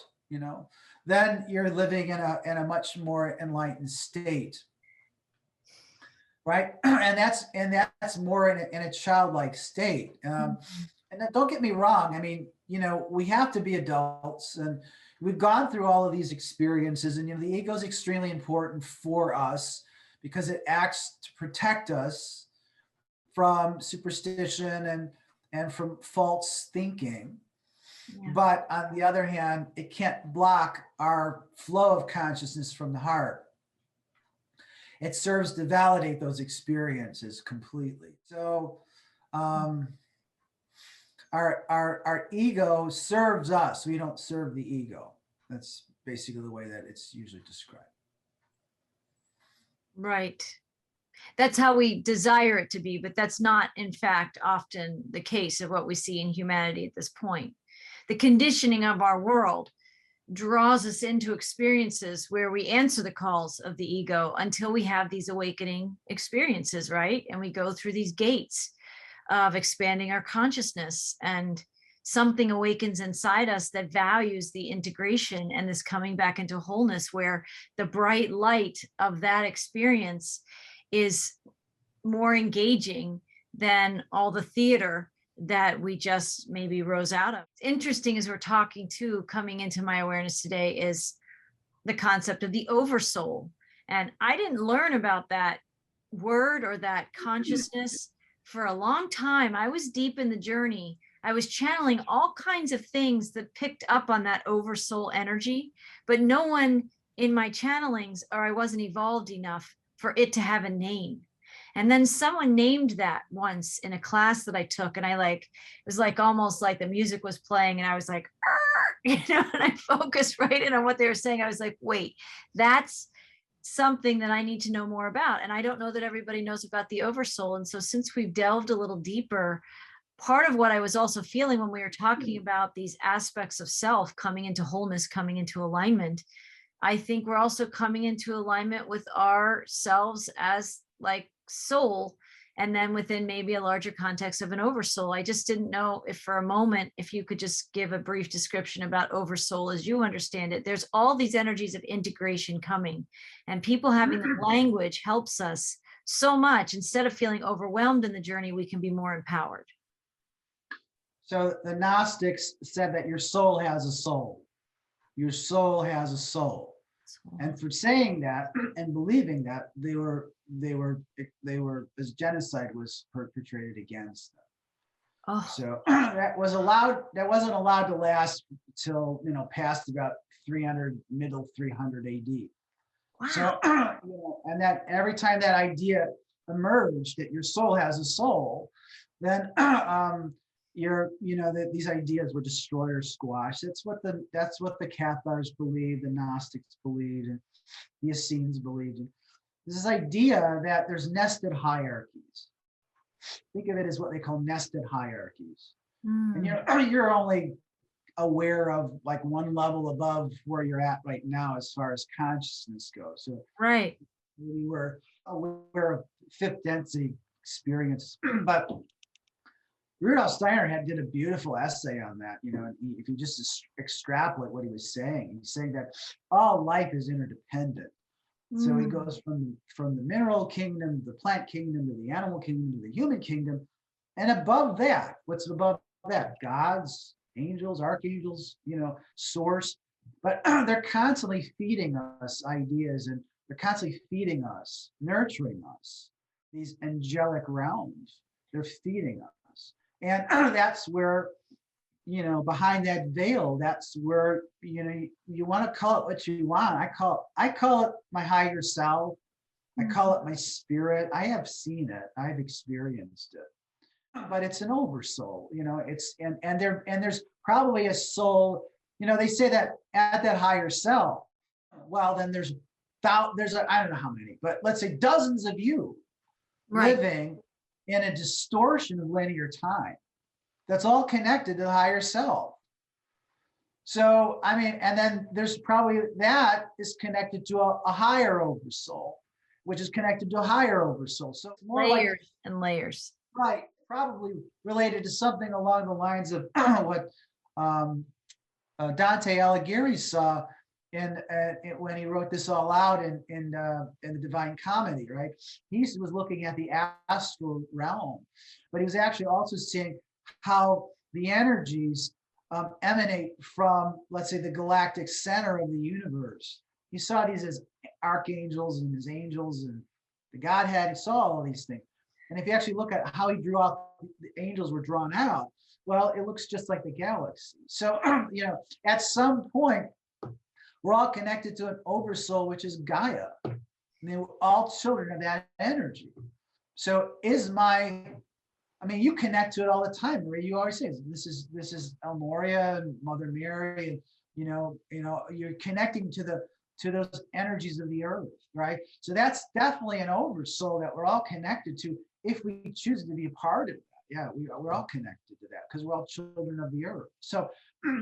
then you're living in a much more enlightened state. Right. And that's more in a childlike state. And don't get me wrong. I mean, we have to be adults, and we've gone through all of these experiences, and the ego is extremely important for us because it acts to protect us from superstition and from false thinking. Yeah. But on the other hand, it can't block our flow of consciousness from the heart. It serves to validate those experiences completely. So our ego serves us. We don't serve the ego. That's basically the way that it's usually described. Right. That's how we desire it to be, but that's not, in fact, often the case of what we see in humanity at this point. The conditioning of our world draws us into experiences where we answer the calls of the ego until we have these awakening experiences, right? And we go through these gates of expanding our consciousness, and something awakens inside us that values the integration and this coming back into wholeness, where the bright light of that experience is more engaging than all the theater that we just maybe rose out of. Interesting, as we're talking too, coming into my awareness today, is the concept of the Oversoul. And I didn't learn about that word or that consciousness for a long time. I was deep in the journey. I was channeling all kinds of things that picked up on that Oversoul energy, but no one in my channelings, or I wasn't evolved enough for it to have a name. And then someone named that once in a class that I took, and it was like almost like the music was playing, and I was like, and I focused right in on what they were saying. I was like, wait, that's something that I need to know more about. And I don't know that everybody knows about the Oversoul. And so since we've delved a little deeper, part of what I was also feeling when we were talking about these aspects of self coming into wholeness, coming into alignment, I think we're also coming into alignment with ourselves as like soul, and then within maybe a larger context of an oversoul. I just didn't know if for a moment, if you could just give a brief description about oversoul as you understand it. There's all these energies of integration coming, and people having the language helps us so much. Instead of feeling overwhelmed in the journey, we can be more empowered. So the Gnostics said that your soul has a soul. Your soul has a soul. And for saying that and believing that, they were as genocide was perpetrated against them. Oh. So that wasn't allowed to last till past about middle 300 AD. Wow. So and that every time that idea emerged that your soul has a soul, then these ideas were destroyed or squashed. That's what the Cathars believed, the Gnostics believed, and the Essenes believed. This idea that there's nested hierarchies. Think of it as what they call nested hierarchies. And you're only aware of like one level above where you're at right now as far as consciousness goes. So right. We were aware of fifth density experience, but Rudolf Steiner did a beautiful essay on that, and if you just extrapolate what he was saying, he's saying that all life is interdependent. So he goes from the mineral kingdom, the plant kingdom, to the animal kingdom, to the human kingdom. And above that, what's above that? Gods, angels, archangels, source. But they're constantly feeding us ideas, and they're constantly feeding us, nurturing us, these angelic realms. They're feeding us. And that's where, behind that veil, that's where, you want to call it what you want. I call it my higher self. I call it my spirit. I have seen it. I've experienced it. But it's an oversoul, it's, and there's probably a soul, they say that at that higher self, well, then there's I don't know how many, but let's say dozens of you Right. living in a distortion of linear time that's all connected to the higher self. So, I mean, and then there's probably that is connected to a higher oversoul, which is connected to a higher oversoul. So it's more Layers like, and layers. right, probably related to something along the lines of what Dante Alighieri saw when he wrote this all out in the Divine Comedy, right? He was looking at the astral realm, but he was actually also seeing how the energies emanate from, let's say, the galactic center of the universe. He saw these as archangels and as angels and the Godhead. He saw all these things. And if you actually look at how he drew out, the angels were drawn out, well, it looks just like the galaxy. So, at some point, we're all connected to an oversoul, which is Gaia. And we're all children of that energy. So you connect to it all the time, Marie. You always say, this is Lemuria and Mother Mary, and you're connecting to those energies of the earth, right? So that's definitely an oversoul that we're all connected to if we choose to be a part of that. Yeah, we're all connected to that because we're all children of the earth. So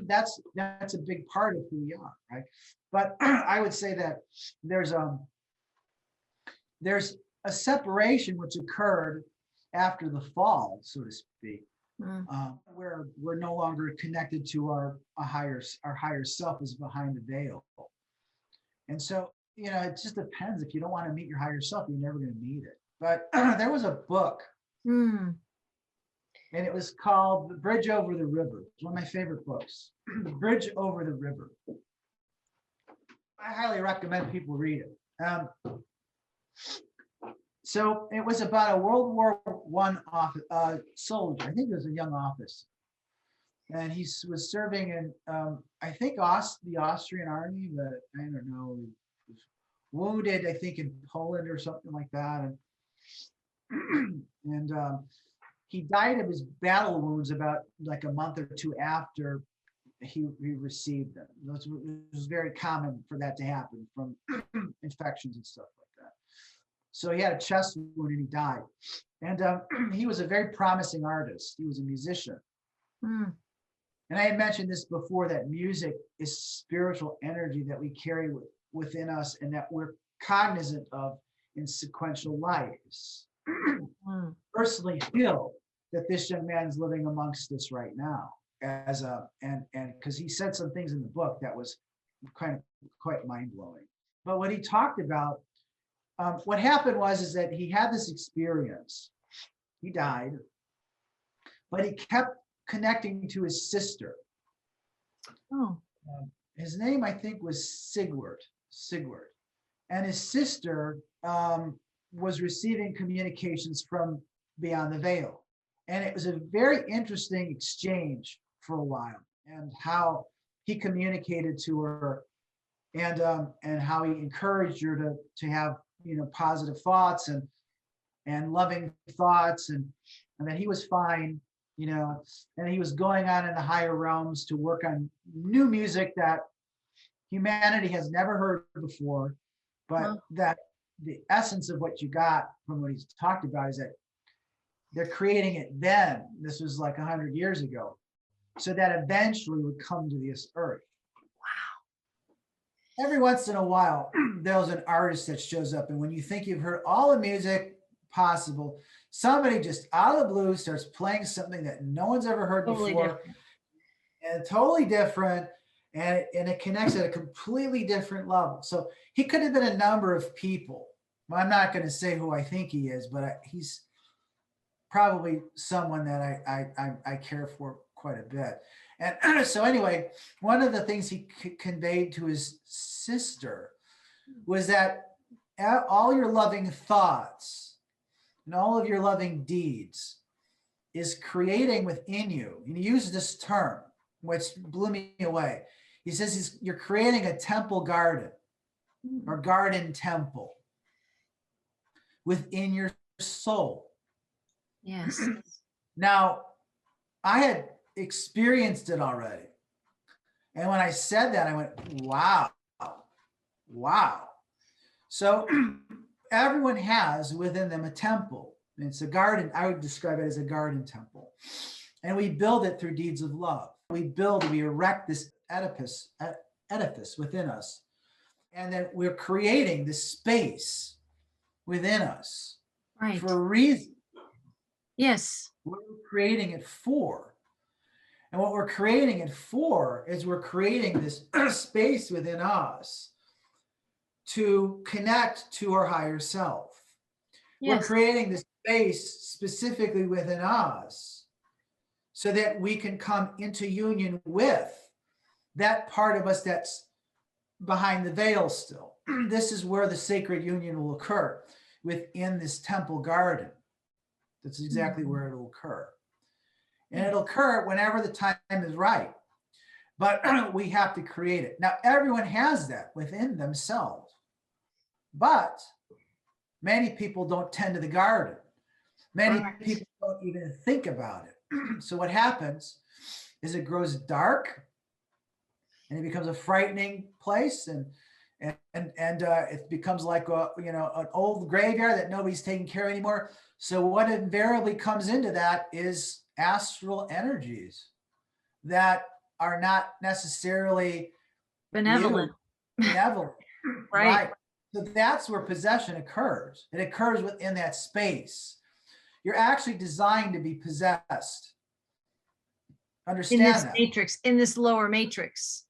that's a big part of who we are, right? But I would say that there's a separation which occurred after the fall, so to speak, where we're no longer connected to our higher self is behind the veil. And so, it just depends. If you don't want to meet your higher self, you're never going to meet it. But there was a book, and it was called The Bridge Over the River. It's one of my favorite books, The Bridge Over the River. I highly recommend people read it. So it was about a World War I soldier. I think he was a young officer. And he was serving in, I think, the Austrian army, but I don't know, he was wounded, I think, in Poland or something like that. And he died of his battle wounds about like a month or two after he received them. It was very common for that to happen from infections and stuff like that. So he had a chest wound and he died. And he was a very promising artist. He was a musician. And I had mentioned this before, that music is spiritual energy that we carry within us and that we're cognizant of in sequential lives. Personally feel that this young man is living amongst us right now and because he said some things in the book that was quite mind-blowing. But what he talked about, what happened is that he had this experience. He died, but he kept connecting to his sister. His name, I think, was Sigurd. And his sister was receiving communications from beyond the veil. And it was a very interesting exchange for a while, and how he communicated to her and how he encouraged her to have positive thoughts and loving thoughts, and that he was fine, and he was going on in the higher realms to work on new music that humanity has never heard before, but that the essence of what you got from what he's talked about is that they're creating it then. This was like 100 years ago, so that eventually would come to this earth. Wow. Every once in a while, there's an artist that shows up, and when you think you've heard all the music possible, somebody just out of the blue starts playing something that no one's ever heard before, and totally different, and it connects at a completely different level. So he could have been a number of people. I'm not going to say who I think he is, but he's probably someone that I care for quite a bit. And so anyway, one of the things he conveyed to his sister was that all your loving thoughts and all of your loving deeds is creating within you. And he used this term, which blew me away. He says you're creating a temple garden or garden temple within your soul. Yes. Now, I had experienced it already. And when I said that, I went, wow. Wow. So everyone has within them a temple. It's a garden. I would describe it as a garden temple. And we build it through deeds of love. We erect this edifice within us. And then we're creating this space within us for a reason. Yes. What we're creating it for. And what we're creating it for is we're creating this space within us to connect to our higher self. Yes. We're creating this space specifically within us so that we can come into union with that part of us that's behind the veil still. This is where the sacred union will occur within this temple garden. That's exactly where it'll occur. And it'll occur whenever the time is right. But we have to create it. Now, everyone has that within themselves. But many people don't tend to the garden. Many people don't even think about it. So what happens is it grows dark and it becomes a frightening place, and it becomes like an old graveyard that nobody's taking care of anymore. So what invariably comes into that is astral energies that are not necessarily benevolent. Right. So that's where possession occurs. It occurs within that space. You're actually designed to be possessed. Understand in this that. Matrix, in this lower matrix.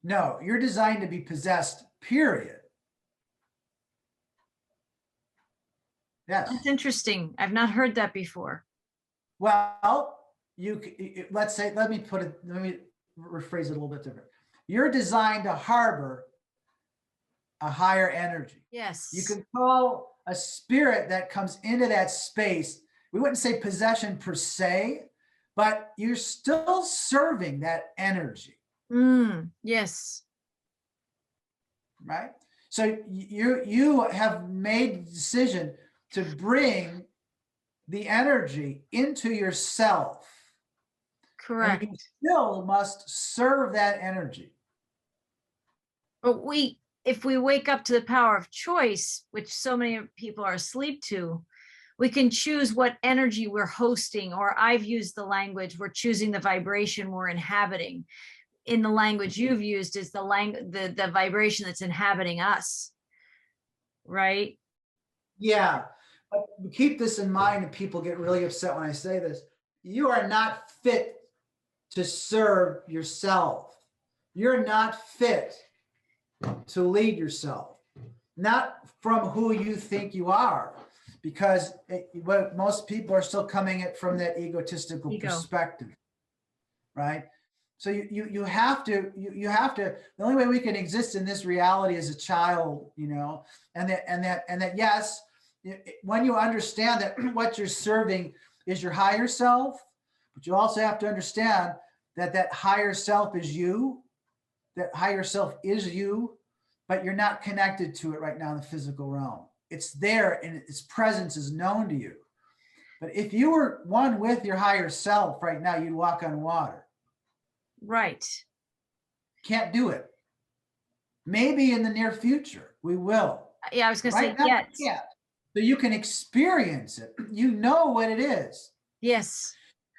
No, you're designed to be possessed, period. Yes. That's interesting. I've not heard that before. Well, let me rephrase it a little bit different. You're designed to harbor a higher energy. Yes. You can call a spirit that comes into that space. We wouldn't say possession per se, but you're still serving that energy. Yes. Right? So you have made the decision to bring the energy into yourself. Correct. And you still must serve that energy. But if we wake up to the power of choice, which so many people are asleep to, we can choose what energy we're hosting, or I've used the language, we're choosing the vibration we're inhabiting. In the language you've used is the vibration that's inhabiting us, right? Yeah, but keep this in mind, and people get really upset when I say this. You are not fit to serve yourself. You're not fit to lead yourself, not from who you think you are, because most people are still coming at from that egotistical perspective, right? So you have to, the only way we can exist in this reality as a child, and that yes, when you understand that what you're serving is your higher self, but you also have to understand that higher self is you, that higher self is you, but you're not connected to it right now in the physical realm. It's there and its presence is known to you. But if you were one with your higher self right now, you'd walk on water. Right. Can't do it. Maybe in the near future, we will. Yeah, I was going to say yes. Yeah. So you can experience it. You know what it is. Yes.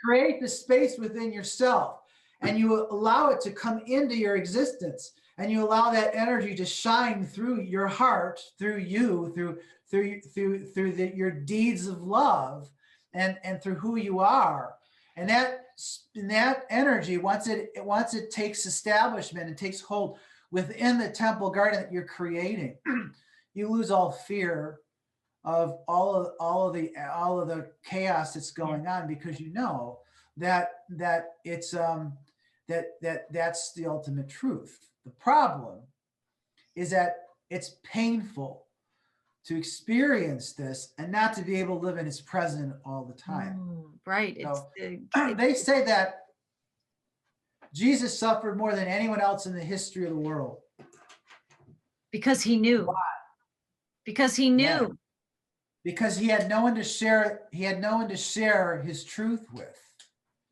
Create the space within yourself, and you allow it to come into your existence, and you allow that energy to shine through your heart, through you, through your deeds of love, and through who you are. And that energy, once it takes establishment and takes hold within the temple garden that you're creating, you lose all fear of all of the chaos that's going on, because you know that it's that's the ultimate truth. The problem is that it's painful to experience this and not to be able to live in its present all the time. Right. So, they say that Jesus suffered more than anyone else in the history of the world. Because he knew. Why? Because he knew. Yeah. Because he had no one to share his truth with.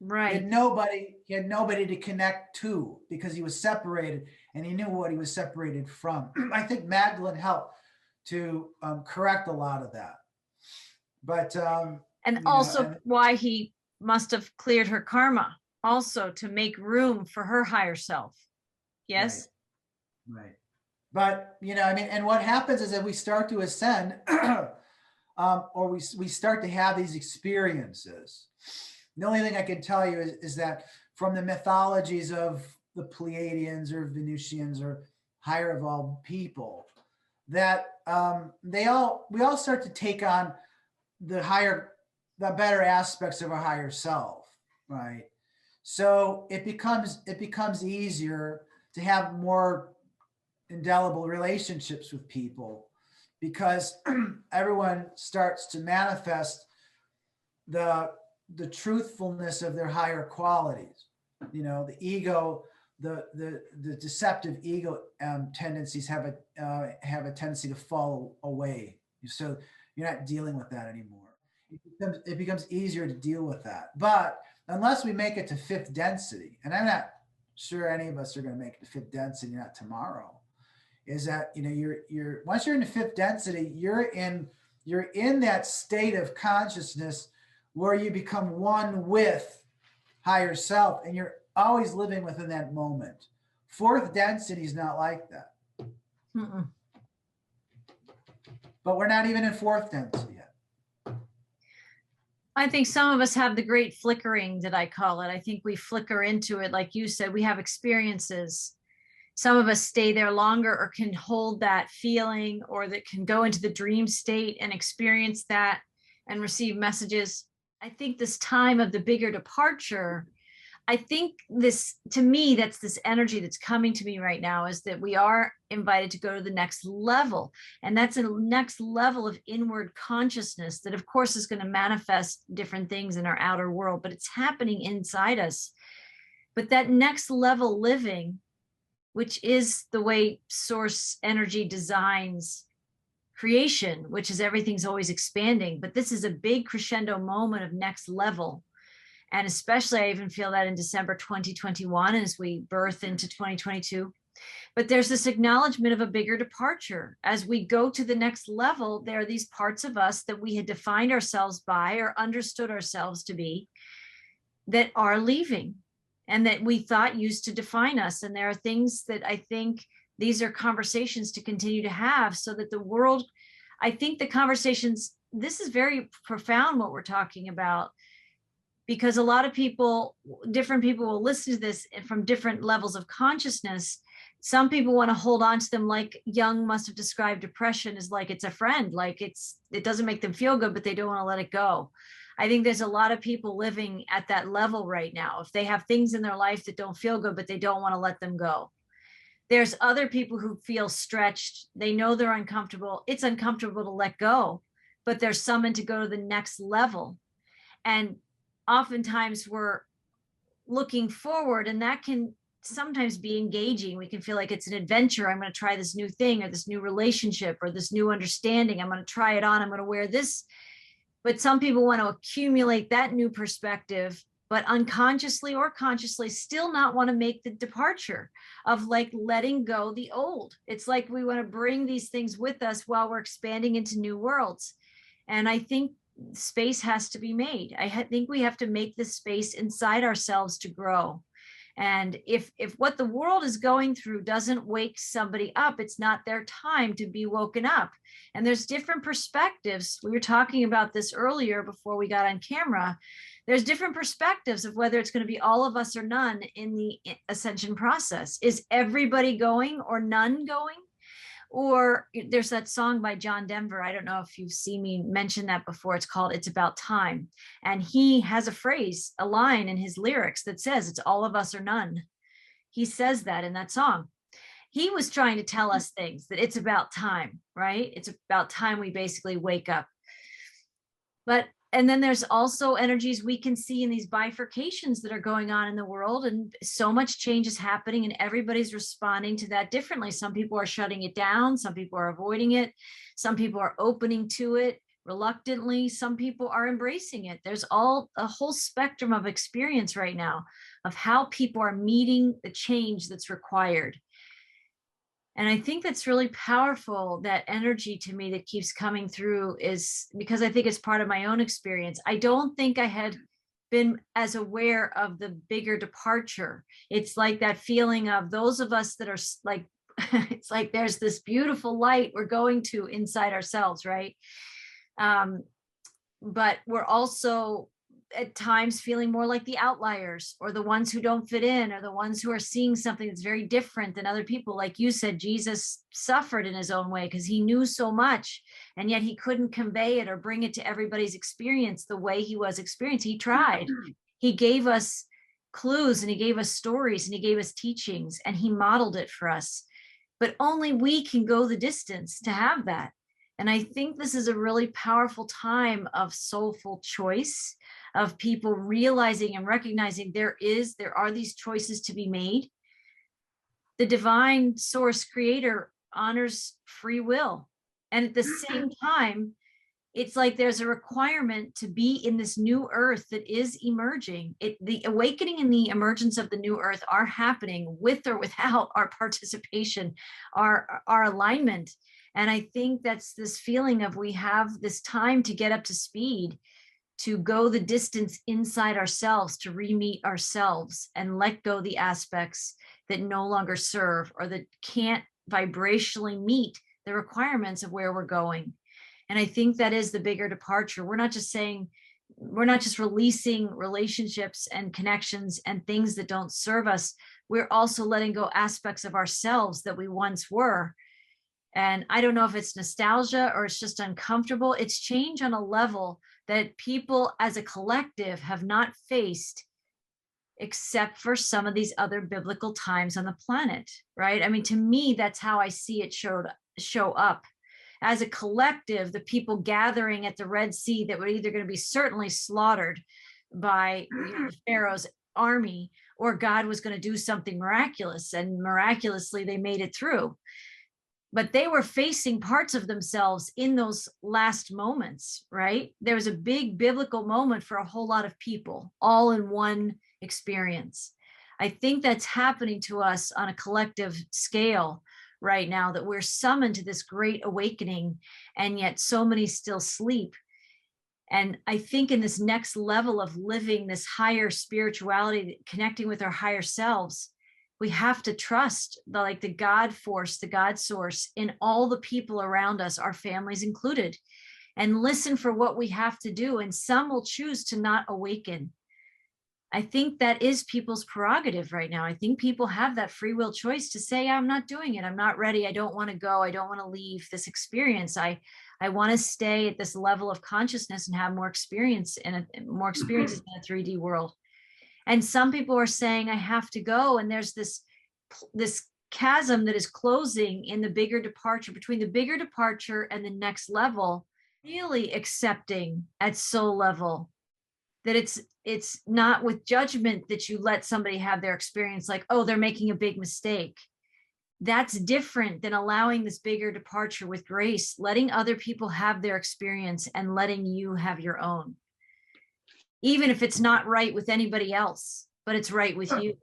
Right. He had nobody to connect to, because he was separated and he knew what he was separated from. I think Magdalene helped to correct a lot of that. But and also why he must have cleared her karma, also to make room for her higher self. Yes. Right. But and what happens is that we start to ascend, or we start to have these experiences. The only thing I can tell you is that from the mythologies of the Pleiadians or Venusians or higher evolved people, that we all start to take on the better aspects of our higher self, right? So it becomes easier to have more indelible relationships with people, because everyone starts to manifest the truthfulness of their higher qualities. The ego, the deceptive ego tendencies have a tendency to fall away. So you're not dealing with that anymore. It becomes easier to deal with that. But unless we make it to fifth density, and I'm not sure any of us are going to make it to fifth density, not tomorrow, is that you're once you're in the fifth density, you're in that state of consciousness where you become one with higher self, and you're always living within that moment. Fourth density is not like that. Mm-mm. But we're not even in fourth density yet. I think some of us have the great flickering, that I call it. I think we flicker into it. Like you said, we have experiences. Some of us stay there longer, or can hold that feeling, or that can go into the dream state and experience that and receive messages. I think this time of the bigger departure, I think this, to me, that's this energy that's coming to me right now, is that we are invited to go to the next level. And that's a next level of inward consciousness that, of course, is going to manifest different things in our outer world, but it's happening inside us. But that next level living, which is the way source energy designs creation, which is everything's always expanding. But this is a big crescendo moment of next level. And especially, I even feel that in December 2021, as we birth into 2022. But there's this acknowledgement of a bigger departure. As we go to the next level, there are these parts of us that we had defined ourselves by, or understood ourselves to be, that are leaving, and that we thought used to define us. And there are things that I think these are conversations to continue to have, so that the world, I think the conversations, this is very profound what we're talking about, because a lot of people, different people will listen to this from different levels of consciousness. Some people want to hold on to them, like Jung must have described depression as like it's a friend, like it doesn't make them feel good, but they don't want to let it go. I think there's a lot of people living at that level right now. If they have things in their life that don't feel good, but they don't want to let them go. There's other people who feel stretched. They know they're uncomfortable. It's uncomfortable to let go, but they're summoned to go to the next level. And oftentimes we're looking forward, and that can sometimes be engaging. We can feel like it's an adventure. I'm going to try this new thing, or this new relationship, or this new understanding. I'm going to try it on. I'm going to wear this. But some people want to accumulate that new perspective, but unconsciously or consciously still not want to make the departure of like letting go the old. It's like we want to bring these things with us while we're expanding into new worlds. And I think space has to be made. I think we have to make this space inside ourselves to grow. And if what the world is going through doesn't wake somebody up, it's not their time to be woken up. And there's different perspectives. We were talking about this earlier before we got on camera. There's different perspectives of whether it's going to be all of us or none in the ascension process. Is everybody going or none going? Or there's that song by John Denver. I don't know if you've seen me mention that before. It's called It's About Time. And he has a phrase, a line in his lyrics that says, it's all of us or none. He says that in that song. He was trying to tell us things, that it's about time, right? It's about time we basically wake up. And then there's also energies we can see in these bifurcations that are going on in the world. And so much change is happening, and everybody's responding to that differently. Some people are shutting it down. Some people are avoiding it. Some people are opening to it reluctantly. Some people are embracing it. There's a whole spectrum of experience right now of how people are meeting the change that's required. And I think that's really powerful. That energy to me that keeps coming through is because I think it's part of my own experience. I don't think I had been as aware of the bigger departure. It's like that feeling of those of us that are like, it's like there's this beautiful light we're going to inside ourselves, right? But we're also at times feeling more like the outliers, or the ones who don't fit in, or the ones who are seeing something that's very different than other people. Like you said, Jesus suffered in his own way because he knew so much, and yet he couldn't convey it or bring it to everybody's experience the way he was experienced. He tried. He gave us clues, and he gave us stories, and he gave us teachings, and he modeled it for us. But only we can go the distance to have that. And I think this is a really powerful time of soulful choice, of people realizing and recognizing there are these choices to be made. The divine source creator honors free will. And at the same time, it's like there's a requirement to be in this new earth that is emerging. The awakening and the emergence of the new earth are happening with or without our participation, our alignment. And I think that's this feeling of we have this time to get up to speed, to go the distance inside ourselves, to re-meet ourselves and let go the aspects that no longer serve or that can't vibrationally meet the requirements of where we're going. And I think that is the bigger departure. We're not just releasing relationships and connections and things that don't serve us. We're also letting go aspects of ourselves that we once were. And I don't know if it's nostalgia or it's just uncomfortable. It's change on a level that people as a collective have not faced, except for some of these other biblical times on the planet, right? I mean, to me, that's how I see it show up. As a collective, the people gathering at the Red Sea that were either going to be certainly slaughtered by Pharaoh's army, or God was going to do something miraculous, and miraculously they made it through. But they were facing parts of themselves in those last moments, right? There was a big biblical moment for a whole lot of people, all in one experience. I think that's happening to us on a collective scale right now, that we're summoned to this great awakening, and yet so many still sleep. And I think in this next level of living this higher spirituality, connecting with our higher selves, we have to trust the God force, the God source in all the people around us, our families included, and listen for what we have to do. And some will choose to not awaken. I think that is people's prerogative right now. I think people have that free will choice to say, I'm not doing it. I'm not ready. I don't want to go. I don't want to leave this experience. I want to stay at this level of consciousness and have more experience more experiences in a 3D world. And some people are saying, I have to go. And there's this chasm that is closing in the bigger departure, between the bigger departure and the next level, really accepting at soul level that it's not with judgment that you let somebody have their experience, like, oh, they're making a big mistake. That's different than allowing this bigger departure with grace, letting other people have their experience and letting you have your own. Even if it's not right with anybody else, but it's right with you.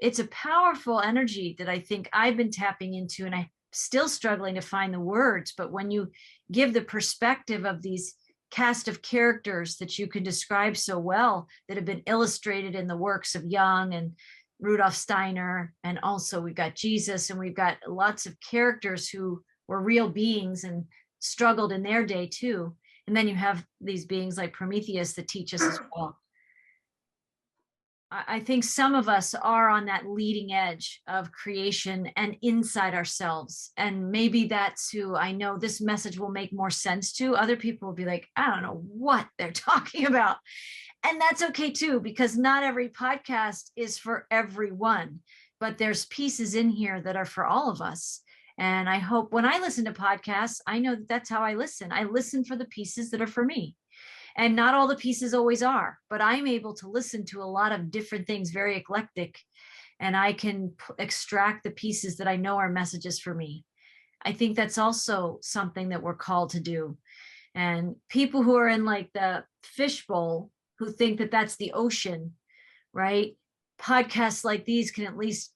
It's a powerful energy that I think I've been tapping into, and I'm still struggling to find the words. But when you give the perspective of these cast of characters that you can describe so well, that have been illustrated in the works of Jung and Rudolf Steiner, and also we've got Jesus, and we've got lots of characters who were real beings and struggled in their day too. And then you have these beings like Prometheus that teach us as well. I think some of us are on that leading edge of creation and inside ourselves. And maybe that's who I know this message will make more sense to. Other people will be like, I don't know what they're talking about. And that's okay too, because not every podcast is for everyone, but there's pieces in here that are for all of us. And I hope when I listen to podcasts, I know that that's how I listen. I listen for the pieces that are for me. And not all the pieces always are, but I'm able to listen to a lot of different things, very eclectic, and I can extract the pieces that I know are messages for me. I think that's also something that we're called to do. And people who are in like the fishbowl, who think that that's the ocean, right? Podcasts like these can at least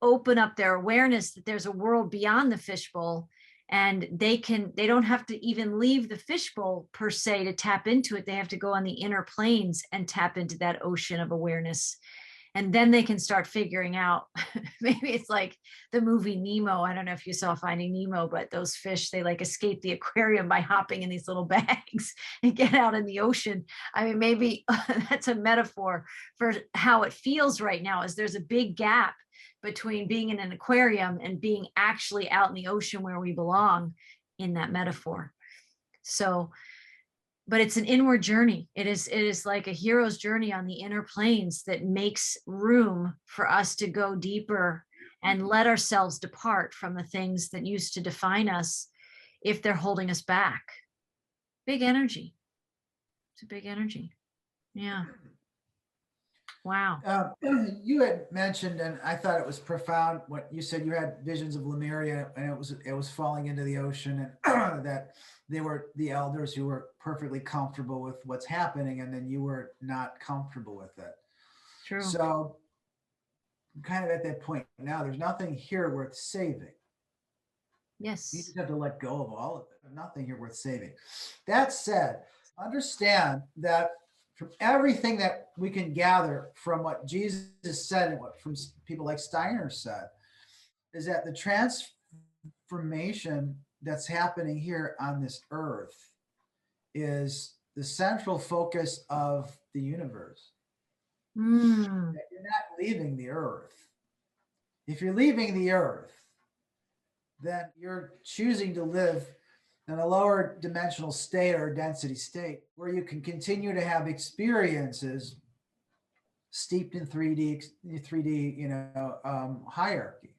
open up their awareness that there's a world beyond the fishbowl, and they don't have to even leave the fishbowl per se to tap into it. They have to go on the inner planes and tap into that ocean of awareness. And then they can start figuring out, maybe it's like the movie Nemo. I don't know if you saw Finding Nemo, but those fish, they like escape the aquarium by hopping in these little bags and get out in the ocean. I mean, maybe that's a metaphor for how it feels right now, is there's a big gap between being in an aquarium and being actually out in the ocean where we belong in that metaphor. So, but it's an inward journey. It is like a hero's journey on the inner planes that makes room for us to go deeper and let ourselves depart from the things that used to define us if they're holding us back. Big energy. It's a big energy. Yeah. Wow. You had mentioned, and I thought it was profound, what you said. You had visions of Lemuria, and it was falling into the ocean, and that they were the elders who were perfectly comfortable with what's happening, and then you were not comfortable with it. True. So I'm kind of at that point now. There's nothing here worth saving. Yes. You just have to let go of all of it. There's nothing here worth saving. That said, understand that from everything that we can gather from what Jesus said and what from people like Steiner said, is that the transformation that's happening here on this earth is the central focus of the universe. Mm. That you're not leaving the earth. If you're leaving the earth, then you're choosing to live in a lower dimensional state or density state where you can continue to have experiences steeped in 3D, hierarchy.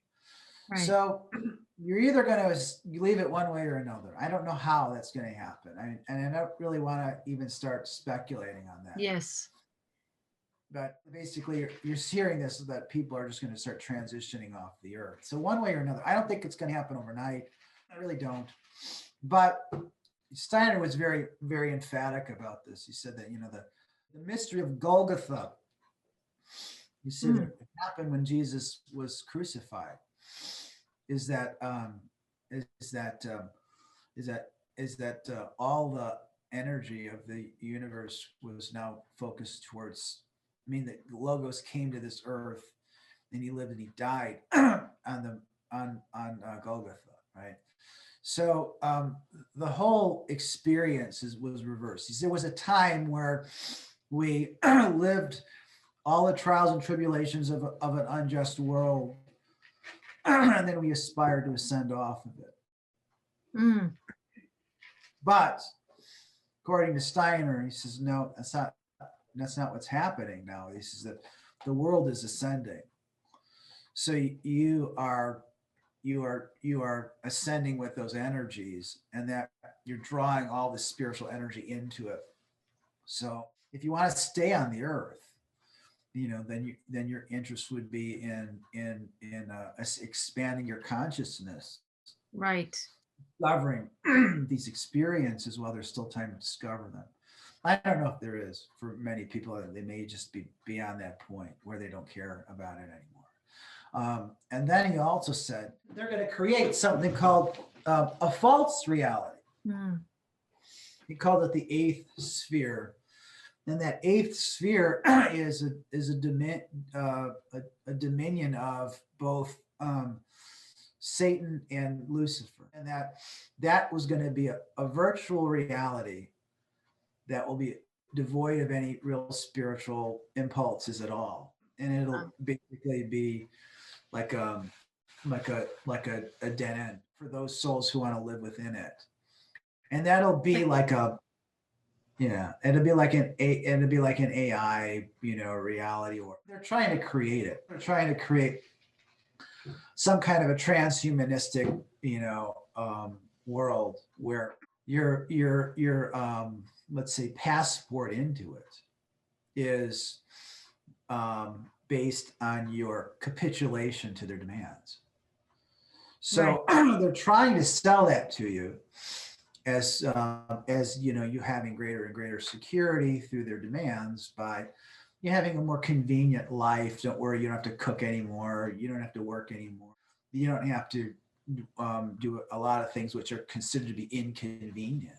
Right. So you're either going to leave it one way or another. I don't know how that's going to happen. And I don't really want to even start speculating on that. Yes. But basically, you're hearing this, that people are just going to start transitioning off the earth. So one way or another, I don't think it's going to happen overnight. I really don't. But Steiner was very, very emphatic about this. He said that, the mystery of Golgotha, he said that it happened when Jesus was crucified, is that all the energy of the universe was now focused towards, the Logos came to this earth and he lived and he died on Golgotha, right? So the whole experience was reversed. He said, there was a time where we lived all the trials and tribulations of an unjust world, and then we aspired to ascend off of it. But according to Steiner, he says, no, that's not what's happening now. He says that the world is ascending. So you are ascending with those energies, and that you're drawing all the spiritual energy into it. So if you want to stay on the earth, then your interest would be in expanding your consciousness, right? Discovering these experiences while there's still time to discover them. I don't know if there is. For many people, they may just be beyond that point where they don't care about it anymore. And then he also said they're going to create something called a false reality. He called it the eighth sphere, and that eighth sphere is a dominion of both Satan and Lucifer, and that was going to be a virtual reality that will be devoid of any real spiritual impulses at all, and it'll basically be like a dead end for those souls who want to live within it. And that'll be it'll be like an AI, reality, or they're trying to create it. They're trying to create some kind of a transhumanistic, world where your let's say passport into it is based on your capitulation to their demands. So they're trying to sell that to you as you having greater and greater security through their demands by you're having a more convenient life. Don't worry, you don't have to cook anymore. You don't have to work anymore. You don't have to do a lot of things which are considered to be inconvenient,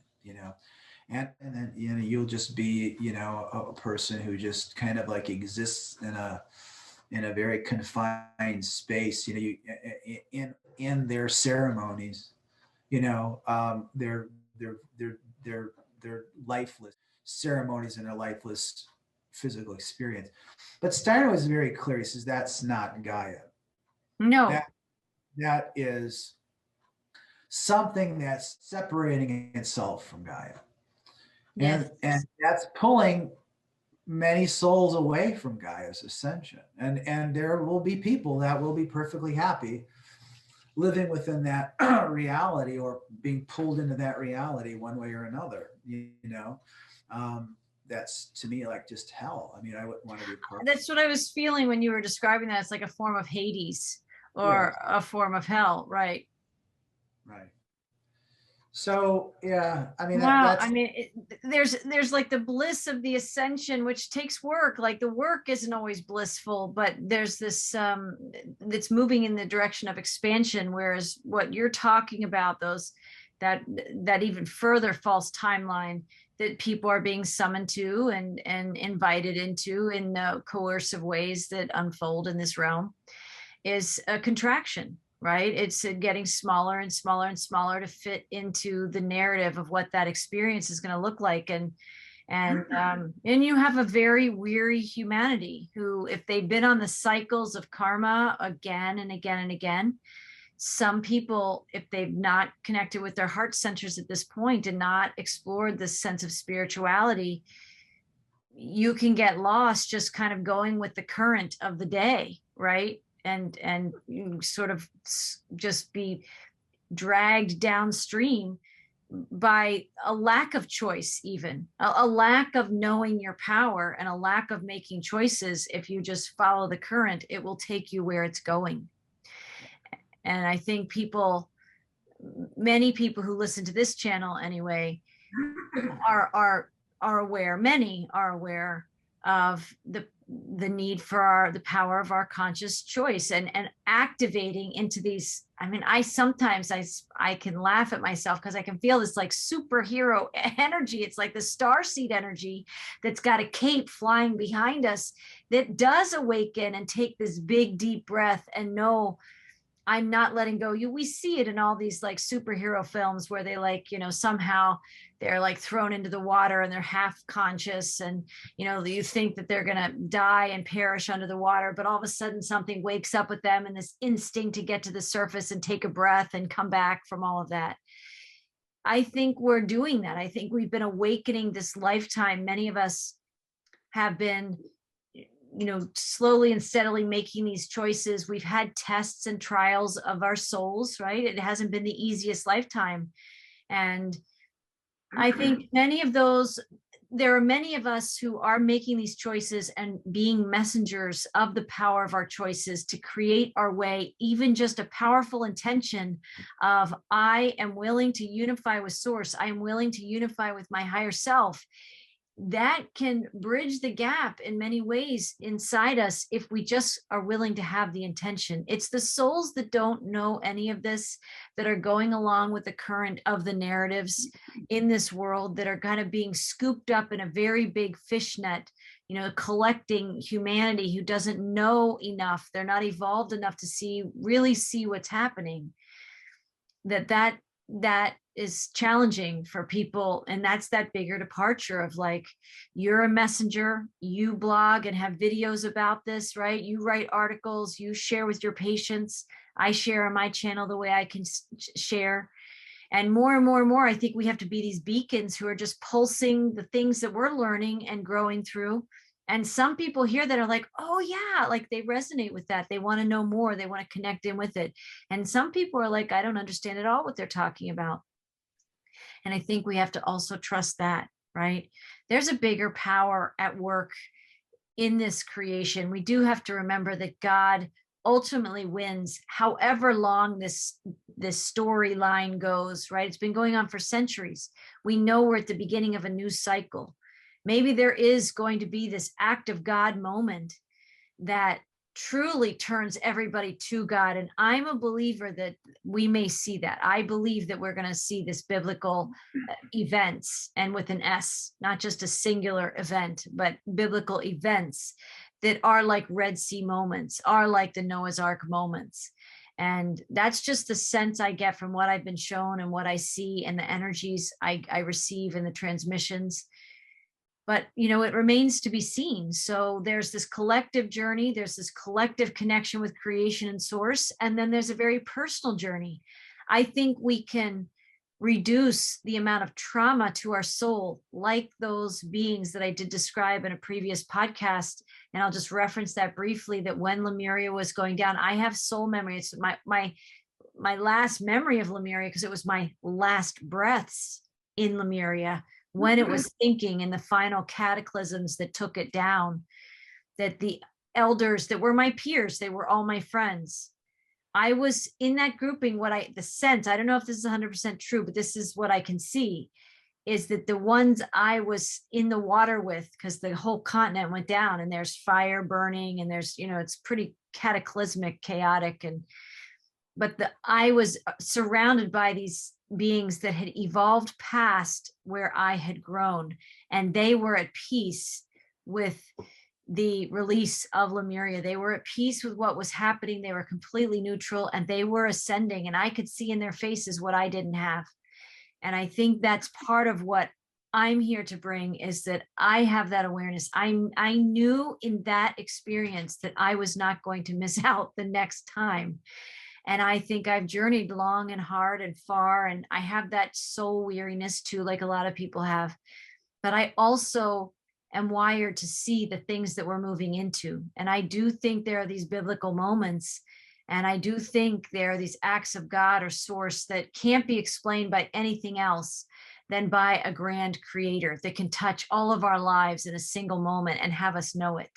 and then you'll just be a person who just kind of like exists in a very confined space. You in their ceremonies, they're lifeless ceremonies and a lifeless physical experience. But Steiner was very clear. He says that's not Gaia. No. That is something that's separating itself from Gaia. Yes. And that's pulling many souls away from Gaia's ascension. And there will be people that will be perfectly happy living within that reality or being pulled into that reality one way or another, that's to me like just hell. I mean, I wouldn't want to be part of That's what I was feeling when you were describing that. It's like a form of Hades or a form of hell, right? Right. So yeah, I mean, Wow. that's There's like the bliss of the ascension, which takes work. Like the work isn't always blissful, but there's this that's moving in the direction of expansion. Whereas what you're talking about, that even further false timeline that people are being summoned to and invited into in coercive ways that unfold in this realm, is a contraction, right? It's getting smaller and smaller and smaller to fit into the narrative of what that experience is going to look like. And you have a very weary humanity who, if they've been on the cycles of karma again and again and again, some people, if they've not connected with their heart centers at this point and not explored this sense of spirituality, you can get lost just kind of going with the current of the day, right? And you sort of just be dragged downstream by a lack of choice, even a lack of knowing your power and a lack of making choices. If you just follow the current, it will take you where it's going. And I think many people who listen to this channel anyway are aware, many are aware of the need for the power of our conscious choice and activating into these. I mean, sometimes I can laugh at myself because I can feel this like superhero energy. It's like the starseed energy that's got a cape flying behind us that does awaken and take this big deep breath and know, I'm not letting go. We see it in all these like superhero films where they somehow they're like thrown into the water and they're half conscious, and you think that they're going to die and perish under the water, but all of a sudden something wakes up with them and this instinct to get to the surface and take a breath and come back from all of that. I think we're doing that. I think we've been awakening this lifetime. Many of us have been slowly and steadily making these choices. We've had tests and trials of our souls, right? It hasn't been the easiest lifetime. And I think there are many of us who are making these choices and being messengers of the power of our choices to create our way, even just a powerful intention of, I am willing to unify with source. I am willing to unify with my higher self. That can bridge the gap in many ways inside us if we just are willing to have the intention. It's the souls that don't know any of this, that are going along with the current of the narratives in this world, that are kind of being scooped up in a very big fishnet, collecting humanity who doesn't know enough. They're not evolved enough to really see what's happening. That is challenging for people. And that's that bigger departure of like, you're a messenger, you blog and have videos about this, right? You write articles, you share with your patients. I share on my channel the way I can share. And more and more and more, I think we have to be these beacons who are just pulsing the things that we're learning and growing through. And some people here that are like, oh yeah, like they resonate with that. They want to know more. They want to connect in with it. And some people are like, I don't understand at all what they're talking about. And I think we have to also trust that, right? There's a bigger power at work in this creation. We do have to remember that God ultimately wins, however long this storyline goes, right? It's been going on for centuries. We know we're at the beginning of a new cycle. Maybe there is going to be this act of God moment that truly turns everybody to God. And I'm a believer that we may see that. I believe that we're going to see this biblical events, and with an S, not just a singular event, but biblical events that are like Red Sea moments, are like the Noah's Ark moments. And that's just the sense I get from what I've been shown and what I see and the energies I receive in the transmissions. But, it remains to be seen. So there's this collective journey, there's this collective connection with creation and source, and then there's a very personal journey. I think we can reduce the amount of trauma to our soul, like those beings that I did describe in a previous podcast. And I'll just reference that briefly, that when Lemuria was going down, I have soul memory. It's my last memory of Lemuria, because it was my last breaths in Lemuria, when it was thinking in the final cataclysms that took it down, that the elders that were my peers, they were all my friends. I was in that grouping. The sense, I don't know if this is 100% true, but this is what I can see, is that the ones I was in the water with, because the whole continent went down and there's fire burning and there's, it's pretty cataclysmic, chaotic. But I was surrounded by these beings that had evolved past where I had grown, and they were at peace with the release of Lemuria. They were at peace with what was happening. They were completely neutral, and they were ascending, and I could see in their faces what I didn't have. And I think that's part of what I'm here to bring, is that I have that awareness. I knew in that experience that I was not going to miss out the next time. And I think I've journeyed long and hard and far, and I have that soul weariness too, like a lot of people have. But I also am wired to see the things that we're moving into. And I do think there are these biblical moments, and I do think there are these acts of God or source that can't be explained by anything else than by a grand creator that can touch all of our lives in a single moment and have us know it.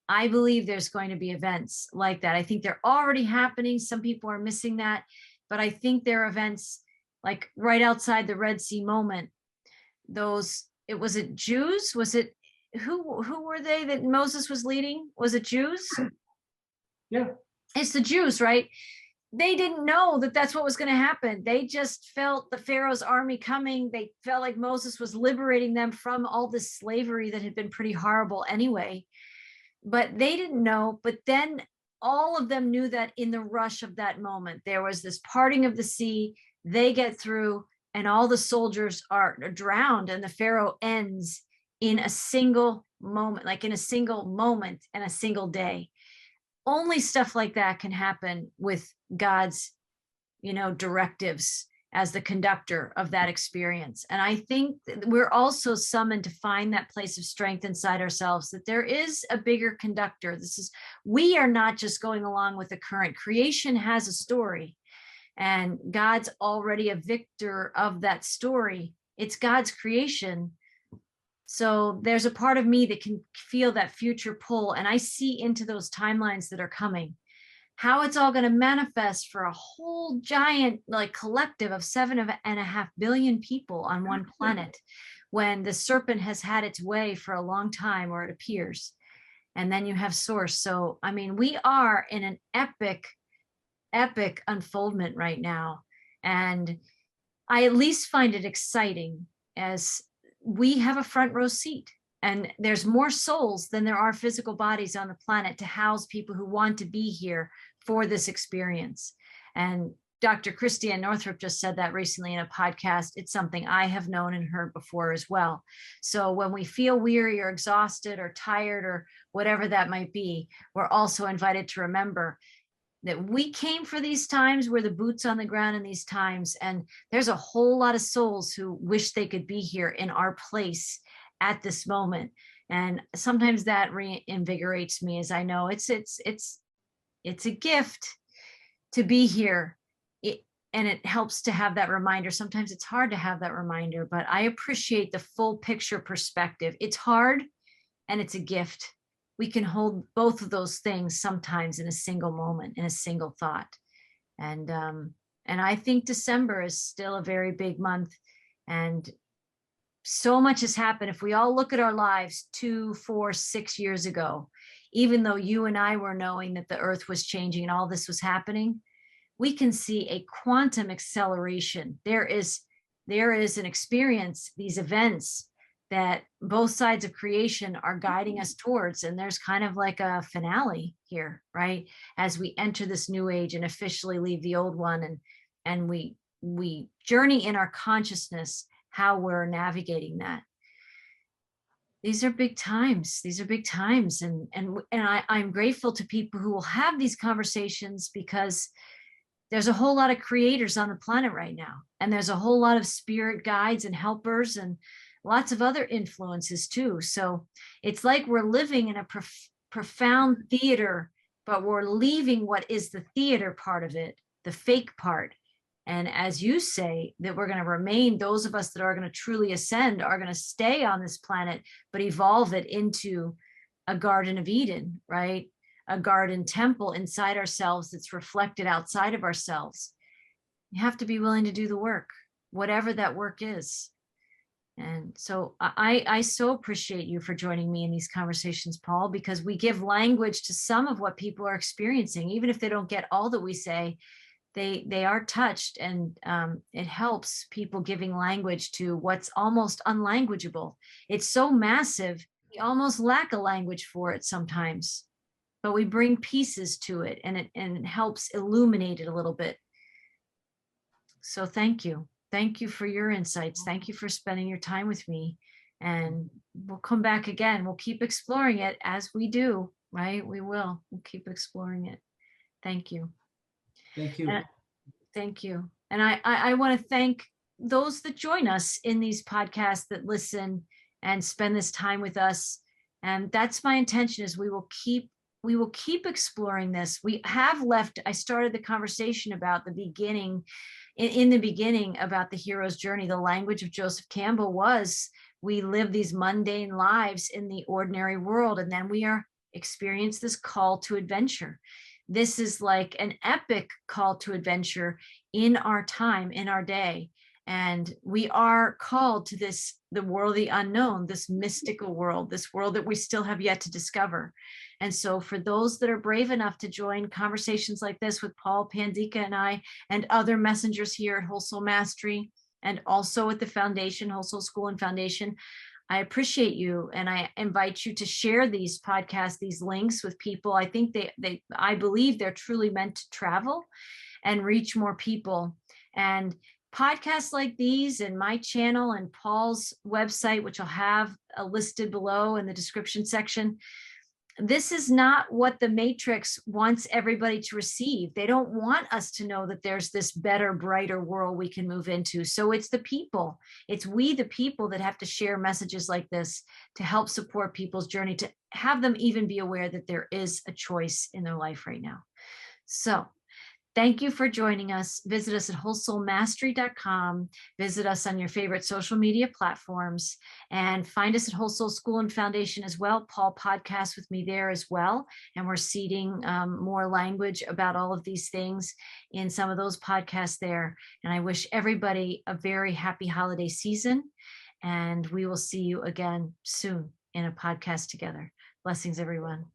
I believe there's going to be events like that. I think they're already happening. Some people are missing that, but I think there are events like right outside the Red Sea moment. Was it Jews? Was it, who were they that Moses was leading? Was it Jews? Yeah. It's the Jews, right? They didn't know that that's what was going to happen. They just felt the Pharaoh's army coming. They felt like Moses was liberating them from all this slavery that had been pretty horrible anyway. But they didn't know. But then all of them knew that in the rush of that moment, there was this parting of the sea. They get through, and all the soldiers are drowned, and the Pharaoh ends in a single moment, like in a single moment and a single day. Only stuff like that can happen with God's, directives as the conductor of that experience. And I think that we're also summoned to find that place of strength inside ourselves, that there is a bigger conductor. We are not just going along with the current. Creation has a story, and God's already a victor of that story. It's God's creation. So there's a part of me that can feel that future pull, and I see into those timelines that are coming. How it's all going to manifest for a whole giant collective of 7.5 billion people on one planet, when the serpent has had its way for a long time, or it appears. And then you have source. So, we are in an epic unfoldment right now. And I at least find it exciting, as we have a front row seat. And there's more souls than there are physical bodies on the planet to house people who want to be here for this experience. And Dr. Christiane Northrup just said that recently in a podcast. It's something I have known and heard before as well. So when we feel weary or exhausted or tired or whatever that might be, we're also invited to remember that we came for these times. We're the boots on the ground in these times. And there's a whole lot of souls who wish they could be here in our place at this moment. And sometimes that reinvigorates me, as I know it's a gift to be here. And it helps to have that reminder. Sometimes it's hard to have that reminder, but I appreciate the full picture perspective. It's hard, and it's a gift. We can hold both of those things sometimes in a single moment, in a single thought. And I think December is still a very big month. And so much has happened. If we all look at our lives 2, 4, 6 years ago, even though you and I were knowing that the earth was changing and all this was happening, we can see a quantum acceleration. There is an experience, these events that both sides of creation are guiding us towards. And there's kind of like a finale here, right? As we enter this new age and officially leave the old one, and we journey in our consciousness, how we're navigating that. These are big times. These are big times. And I'm grateful to people who will have these conversations, because there's a whole lot of creators on the planet right now. And there's a whole lot of spirit guides and helpers and lots of other influences too. So it's like we're living in a profound theater, but we're leaving what is the theater part of it, the fake part. And as you say, that we're going to remain, those of us that are going to truly ascend are going to stay on this planet, but evolve it into a Garden of Eden, right? A garden temple inside ourselves that's reflected outside of ourselves. You have to be willing to do the work, whatever that work is. And so I so appreciate you for joining me in these conversations, Paul, because we give language to some of what people are experiencing. Even if they don't get all that we say, they are touched, and it helps people giving language to what's almost unlanguageable. It's so massive, we almost lack a language for it sometimes, but we bring pieces to it, and it helps illuminate it a little bit. So thank you. Thank you for your insights. Thank you for spending your time with me. And we'll come back again. We'll keep exploring it as we do, right? We'll keep exploring it. Thank you. Thank you. Thank you. And I want to thank those that join us in these podcasts, that listen and spend this time with us. And that's my intention, is we will keep exploring this. We have left, I started the conversation about the beginning, in the beginning, about the hero's journey. The language of Joseph Campbell was, we live these mundane lives in the ordinary world, and then we experience this call to adventure. This is like an epic call to adventure in our time, in our day. And we are called to this, the world of the unknown, this mystical world, this world that we still have yet to discover. And so for those that are brave enough to join conversations like this with Paul, Panzica, and I, and other messengers here at Whole Soul Mastery, and also at the foundation, Whole Soul School and Foundation, I appreciate you, and I invite you to share these podcasts, these links with people. I think I believe they're truly meant to travel and reach more people. And podcasts like these, and my channel and Paul's website, which I'll have listed below in the description section, this is not what the Matrix wants everybody to receive. They don't want us to know that there's this better, brighter world we can move into. So it's the people, it's we, the people, that have to share messages like this to help support people's journey, to have them even be aware that there is a choice in their life right now. So thank you for joining us. Visit us at wholesoulmastery.com. Visit us on your favorite social media platforms, and find us at Whole Soul School and Foundation as well. Paul podcasts with me there as well. And we're seeding more language about all of these things in some of those podcasts there. And I wish everybody a very happy holiday season. And we will see you again soon in a podcast together. Blessings, everyone.